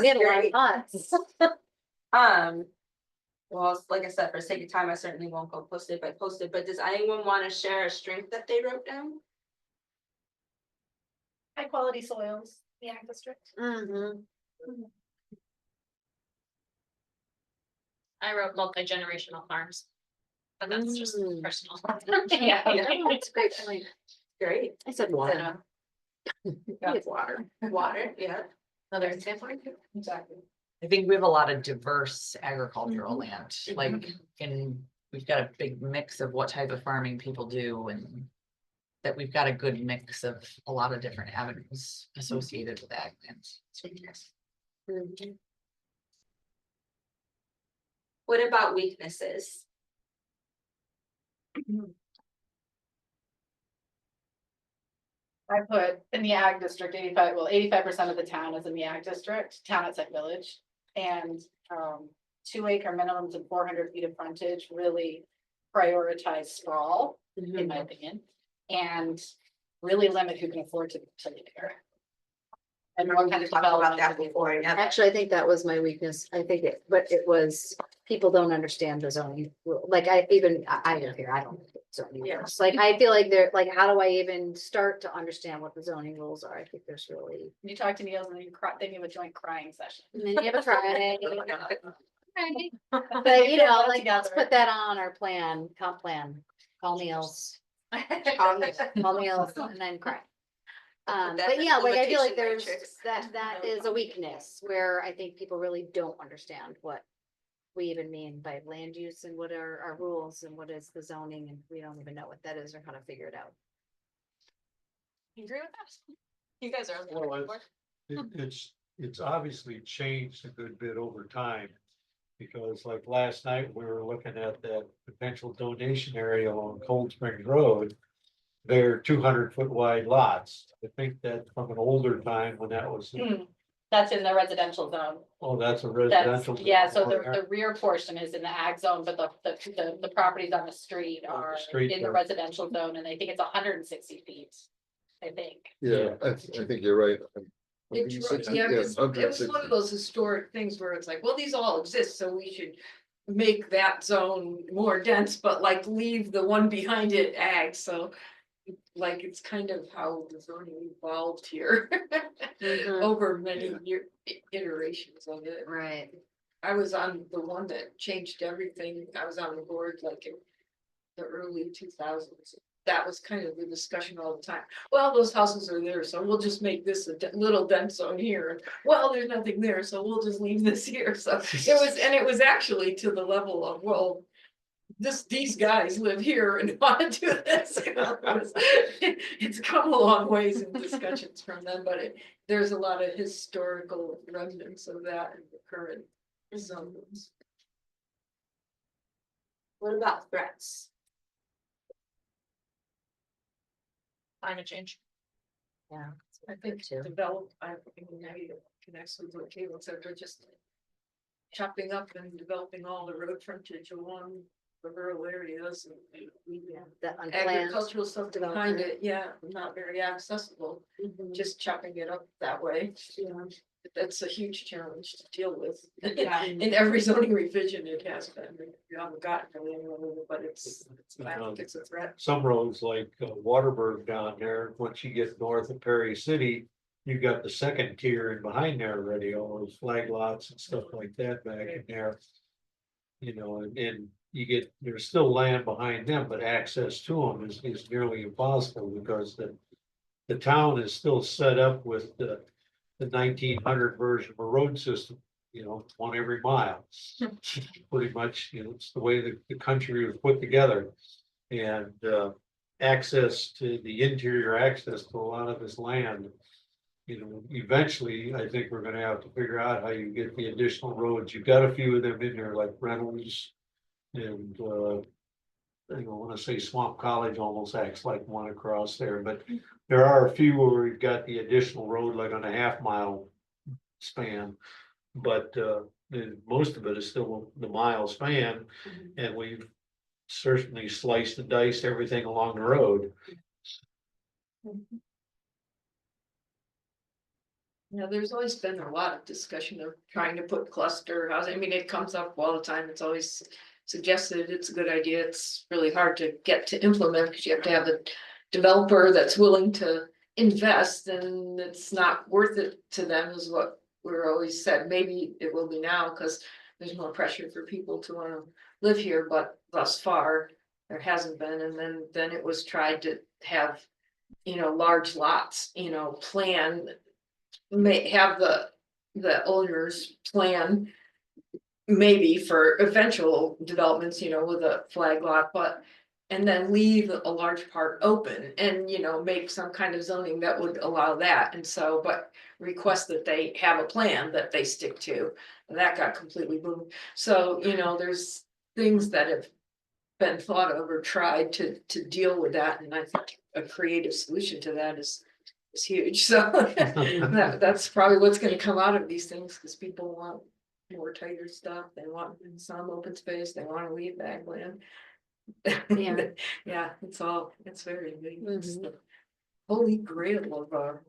had a lot of thoughts. Well, like I said, for sake of time, I certainly won't go post it by post it, but does anyone want to share a strength that they wrote down? High quality soils, the ag district. Mhm. I wrote multi-generational farms. But that's just Mm. personal. Yeah, it's a great point. Great. I said water. It's water. Water, yeah. Another example. Exactly. I think we have a lot of diverse agricultural land, like we've got a big mix of what type of farming people do and. That we've got a good mix of a lot of different avenues associated with ag lands. Mhm. What about weaknesses? I put in the ag district, 85% of the town is in the ag district, town outside village. And 2-acre minimums and 400 feet of frontage really prioritize sprawl, in my opinion. And really limit who can afford to live there. And what kind of development about that before, yeah. Actually, I think that was my weakness. I think it, but it was, people don't understand the zoning. Like I live here, I don't. know zoning Yeah. rules. Like, I feel like they're like, how do I even start to understand what the zoning rules are? I think there's really. You talk to Niels and then you cry, then you have a joint crying session. And then you have a try. But like, let's Together. put that on our plan, comp plan, call Niels. Call Niels and then cry. But yeah, like I feel like there's, that is a weakness where I think people really don't understand what we even mean by land use and what are our rules and what is the zoning, and we don't even know what that is or how to figure it out. You agree with that? You guys are. on the Well, board. it's obviously changed a good bit over time. Because like last night, we were looking at that potential donation area along Cold Spring Road. They're 200-foot wide lots. I think that from an older time when that was, That's in the residential zone. oh, that's a That's, residential. yeah, so zone. the rear portion is in the ag zone, but the properties on the street On the are street, in the yeah. residential zone, and I think it's 160 feet. I think. Yeah, I think you're right. It's, 160, yeah, yes, it was one 160. of those historic things where it's like, well, these all exist, so we should make that zone more dense, but like leave the one behind it ag, so like it's kind of how the zoning evolved here over many iterations of it. Right. I was on the one that changed everything. I was on the board like in the early 2000s. That was kind of the discussion all the time. Well, those houses are there, so we'll just make this a little dense zone here. Well, there's nothing there, so we'll just leave this here. So it was actually to the level of, well, these guys live here and want to do this. You know, it's come a long ways in discussions from them, but there's a lot of historical remnants of that in the current zones. What about threats? Climate change. Yeah. I think I mean, maybe it connects with what Caitlin said, we're just chopping up and developing all the road frontage along the rural areas and The unplanned agricultural stuff behind development. it, yeah, not very accessible, just chopping it up that way. That's a huge challenge to deal with. In every zoning revision, it has been, you haven't gotten really anywhere with it, but I think it's a threat. Some roads like Waterberg down there, once you get north of Perry City. You got the second tier in behind there already, all those flag lots and stuff like that back in there. You know, and you get, there's still land behind them, but access to them is nearly impossible because the town is still set up with the 1900 version of a road system, you know, one every mile. Pretty much, you know, it's the way the country was put together. And access to the interior access to a lot of this land. You know, eventually, I think we're gonna have to figure out how you get the additional roads. You've got a few of them in there like Reynolds. And I don't wanna say Swamp College almost acts like one across there, but there are a few where we've got the additional road like on a half-mile span. But most of it is still the mile span, and we've certainly sliced and diced everything along the road. Yeah, there's always been a lot of discussion of trying to put cluster housing. I mean, it comes up all the time. It's always suggested it's a good idea. It's really hard to get to implement because you have to have the developer that's willing to invest, and it's not worth it to them is what we're always said. Maybe it will be now because there's more pressure for people to want to live here, but thus far there hasn't been. And then it was tried to have, you know, large lots, you know, plan, may have the owners plan maybe for eventual developments, you know, with a flag lot, but and then leave a large part open and, you know, make some kind of zoning that would allow that. And so, but request that they have a plan that they stick to, and that got completely boomed. So, you know, there's things that have been thought of or tried to deal with that, and I think a creative solution to that is huge. So that's probably what's gonna come out of these things, because people want more tighter stuff. They want some open space, they wanna leave ag land. Yeah. Yeah, it's very big. It's the holy grail of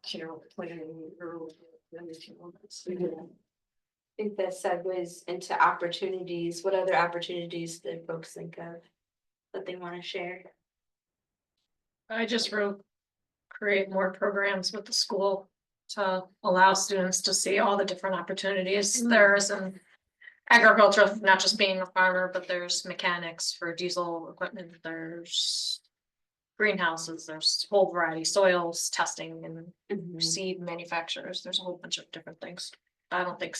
you know, planning rural. I think that segues into opportunities. What other opportunities do folks think of that they want to share? I just wrote, create more programs with the school to allow students to see all the different opportunities there is in agriculture, not just being a farmer, but there's mechanics for diesel equipment, there's greenhouses, there's whole variety, soils testing and seed manufacturers, there's a whole bunch of different things. I don't think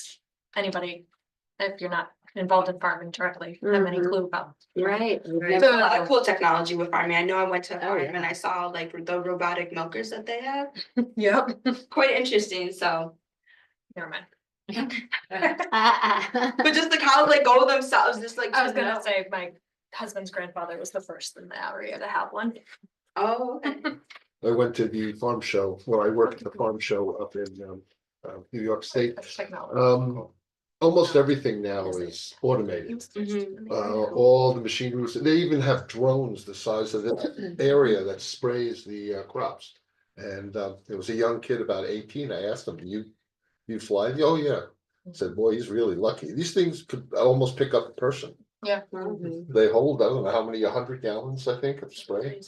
anybody, if you're not involved in farming directly have any clue about. Right. we've There's never- a lot of cool technology with farming. I know I went to a Oh, farm yeah. and I saw like the robotic milkers that they have. Yep. Quite interesting, so. Never mind. But just the cows like go themselves, just like. I was turn it gonna up. say my husband's grandfather was the first in the area to have one. Oh, okay. I went to the farm show, well, I worked at the farm show up in New York State. That's technology. Almost everything now is automated. Mhm. All the machineries, they even have drones the size of this area that sprays the crops. And there was a young kid about 18. I asked him, do you fly? Oh, yeah. I said, boy, he's really lucky. These things could almost pick up a person. Yeah. Mhm. They hold, I don't know how many, 100 gallons, I think, of spray.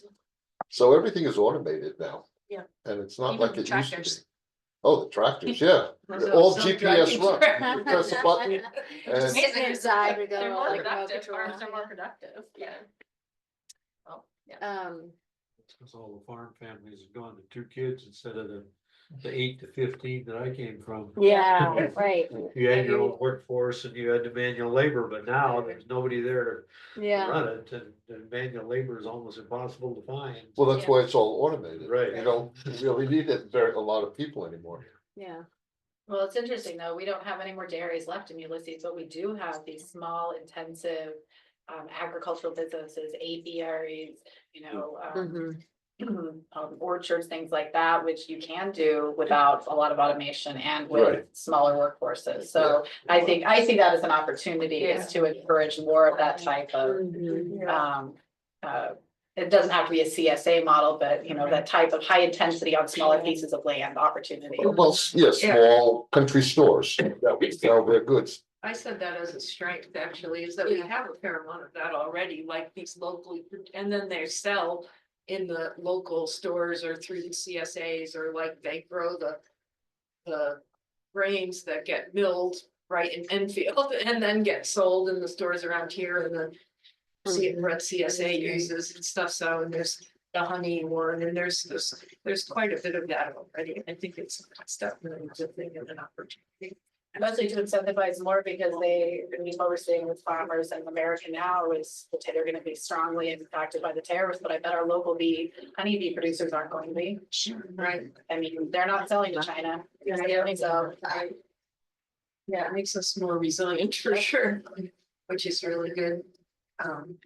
So everything is automated now. Yeah. And it's not Even like the it used to be. tractors. Oh, the tractors, yeah. Those are All self-driving GPS run. You press a button. And Sitting inside, we go They're more like remote productive, control. farms are more productive, yeah. Well, yeah. Because all the farm families have gone to 2 kids instead of the 8 to 15 that I came from. Yeah, right. You had your own workforce and you had the manual labor, but now there's nobody there to Yeah. run it, and manual labor is almost impossible to find. well, that's why it's all automated. Right. You don't really need a lot of people anymore. Yeah. Well, it's interesting though, we don't have any more dairies left in Ulysses, but we do have these small intensive agricultural businesses, apiaries, you know, orchards, things like that, which you can do without a lot of automation and with Right. smaller workforces. So I see that as an opportunity is to encourage more of that type of Mhm. it doesn't have to be a CSA model, but you know, that type of high intensity on smaller pieces of land opportunity. Well, yeah, small country stores that would sell their goods. I said that as a strength, actually, is that we have a fair amount of that already, like these locally, and then they sell in the local stores or through the CSAs, or like they grow the grains that get milled right in Enfield and then get sold in the stores around here, and the red CSA uses and stuff, so, and there's the honey one, and there's quite a bit of that already. I think it's definitely a good thing and an opportunity. Mostly to incentivize more because what we're seeing with farmers and America now is that they're gonna be strongly impacted by the tariffs, but I bet our local honeybee producers aren't going to be. Right. I mean, they're not selling to China. So Yeah, it makes us more resilient for sure, which is really good.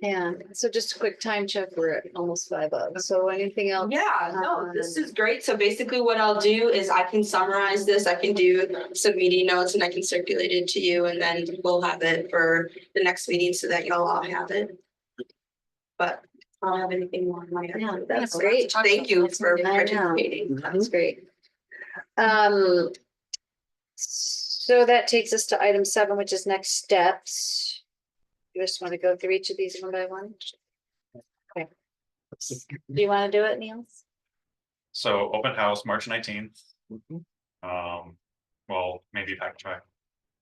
Yeah, so just a quick time check, we're at almost 5 of, so anything else? Yeah, no, this is great. So basically what I'll do is I can summarize this. I can do some meeting notes and I can circulate it to you, and then we'll have it for the next meeting so that y'all all have it. But I don't have anything more on my end. Yeah, that's great. Thank you for I know. participating. That's great. So that takes us to item 7, which is next steps. You just want to go through each of these one by one? Okay. Do you want to do it, Niels? So open house, March 19th. Well, maybe backtrack.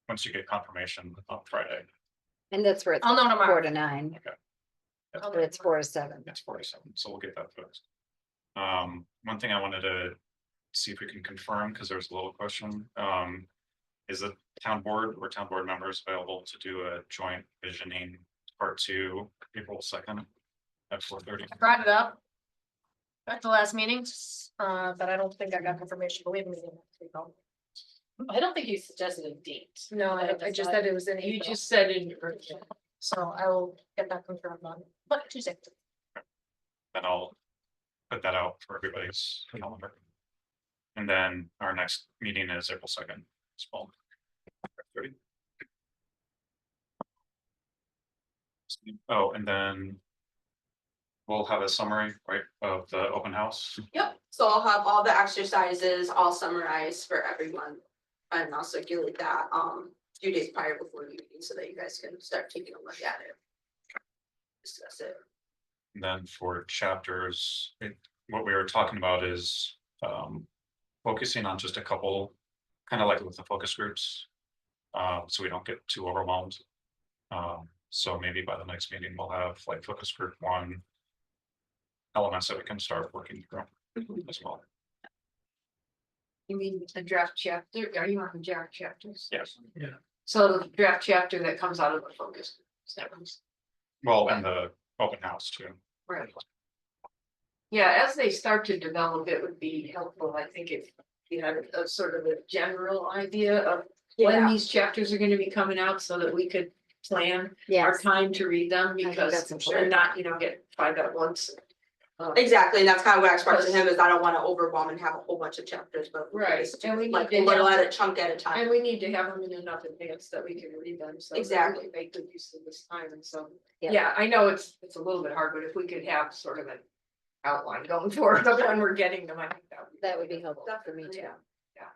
Once you get confirmation on Friday, And that's where it's I'll know 4 tomorrow. to 9, Okay. but it's 4 to 7. it's 47, so we'll get that fixed. One thing I wanted to see if we can confirm, because there's a little question, is the town board or town board members available to do a joint visioning part 2, April 2nd at 4:30? I brought it up at the last meeting, but I don't think I got confirmation, but we have a meeting next week. I don't think you suggested a date. No, I just said it was in You April, just said in your. so I will get that confirmed on Tuesday. Then I'll put that out for everybody's calendar. And then our next meeting is April 2nd. as well. 30. Oh, and then we'll have a summary, right, of the open house. Yep, so I'll have all the exercises all summarized for everyone. And I'll circulate that a few days prior before the meeting so that you guys can start taking a look at it. Discuss it. And then for chapters, what we were talking about is focusing on just a couple, kind of like with the focus groups. So we don't get too overwhelmed. So maybe by the next meeting, we'll have like focus group 1 elements that we can start working through as well. You mean a draft chapter? Are you on the draft chapters? Yes. Yeah. So the draft chapter that comes out of the focus. Statements. Well, and the open house too. Right. Yeah, as they start to develop, it would be helpful, I think, if you had a sort of a general idea of when these chapters are gonna be coming out so that we could plan our Yes, time to read them think because that's important. and not, get five at once. Exactly, and that's kind of what I expressed to him, is I don't wanna overwhelm and have a whole bunch of chapters, but. Right, it's and we like need to little have- at a chunk at a time. And we need to have them in enough advance that we can read them, so. that we Exactly. can Make good use of this time, and so, Yep. yeah, I know it's a little bit hard, but if we could have sort of an outline going forward of when we're getting them, I think that would be helpful for me too. Yeah.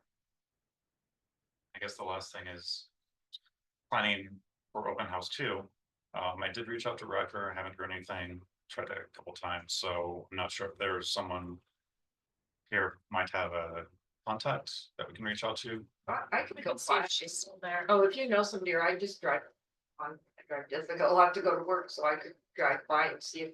I guess the last thing is planning for open house too. I did reach out to Riker, haven't heard anything, tried that a couple times, so I'm not sure if there's someone here might have a contact that we can reach out to. I can We go can see by. if she's still there. Oh, if you know somebody, or I just drive on, I drive Jessica, I'll have to go to work, so I could drive by and see if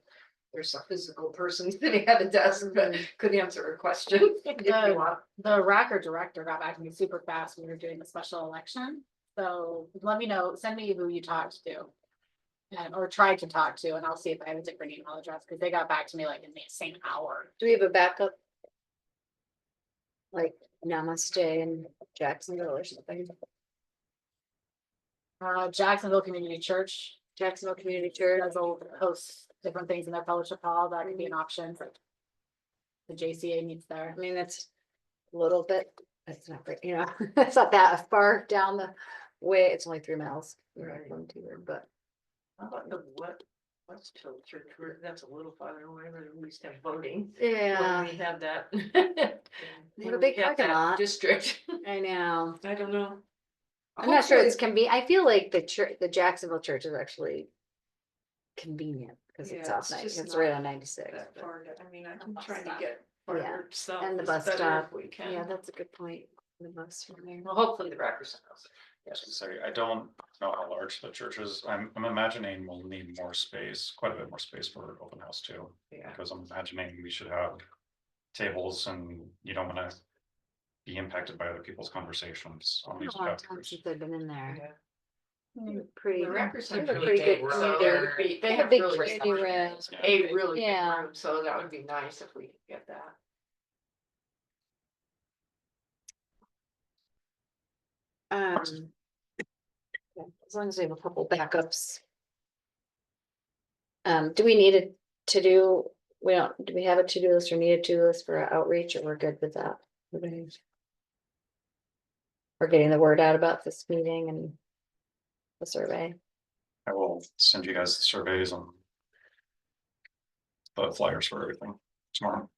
there's a physical person sitting at a desk that could answer a question. If you want. The Rocker director got back to me super fast when we were doing the special election. So let me know, send me who you talked to. And, or tried to talk to, and I'll see if I have a different email address, because they got back to me like in the same hour. Do we have a backup? Like Namaste in Jacksonville or something? Jacksonville Community Church Jacksonville Community Church. does host different things in their fellowship hall, that could be an option. The JCA meets there. I mean, that's a little bit, it's not, very- it's not that far down the way, it's only 3 miles. Right. From T-Word, but How about the Westfield Church, where that's a little farther away, but at least have voting. yeah, When we have that. What a big We have parking that lot. District. I know. I don't know. I'm not sure it's I feel like the church, the Jacksonville church is actually convenient because it's Yeah, off it's night, just it's right not on 96. That far, I mean, I can bus try to stop. get Yeah, farther south. and the is bus better stop. if we can. Yeah, that's a good point. The bus from there. Well, hopefully the Rackers knows. Sorry, I don't know how large the church is. I'm imagining we'll need more space, quite a bit more space for open house too. Yeah. Because I'm imagining we should have tables and you don't wanna be impacted by other people's conversations on It's these been a long time chapters. since I've been in there. Yeah. Pretty. The Rackers they have have a really pretty big good room. community. They They have have big really community big rooms. A really big Yeah. room, so that would be nice if we could get that. Yeah, as long as we have a couple backups. Do we need it to do, do we have a to-do list or need a to-do list for our outreach, or we're good with that? We're getting the word out about this meeting and the survey. I will send you guys the surveys and the flyers for everything tomorrow.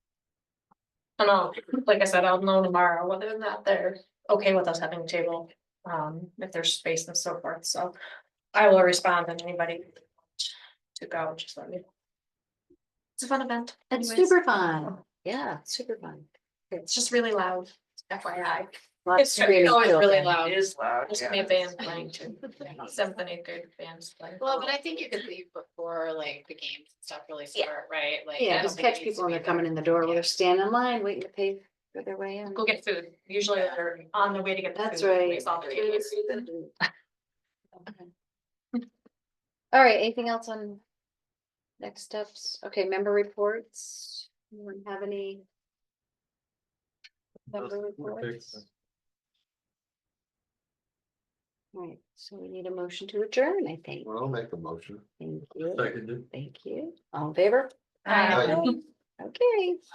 I know, like I said, I'll know tomorrow whether or not they're okay with us having a table, if there's space and so forth, so. I will respond to anybody to go, just let me know. It's a fun event. It's anyways. super fun. Yeah, it's super fun. It's just really loud, FYI. Lots It's of screaming always really children. loud. It is loud. There's yeah. gonna be a band playing too, 7th and 8th grade bands playing. Well, but I think you could leave before like the games and stuff really start, right? Like. I Yeah, don't just think it catch needs people to when be they're coming in the door while they're standing in line, waiting to pay for their way in. Go get food, usually they're on the way to get the food. That's right. Makes all the difference. All right, anything else on next steps? Okay, member reports. Anyone have any? Member reports? All right, so we need a motion to adjourn, I think. Well, I'll make a motion. Thank you. Seconded. Thank you. All in favor? Aye. Okay, thanks.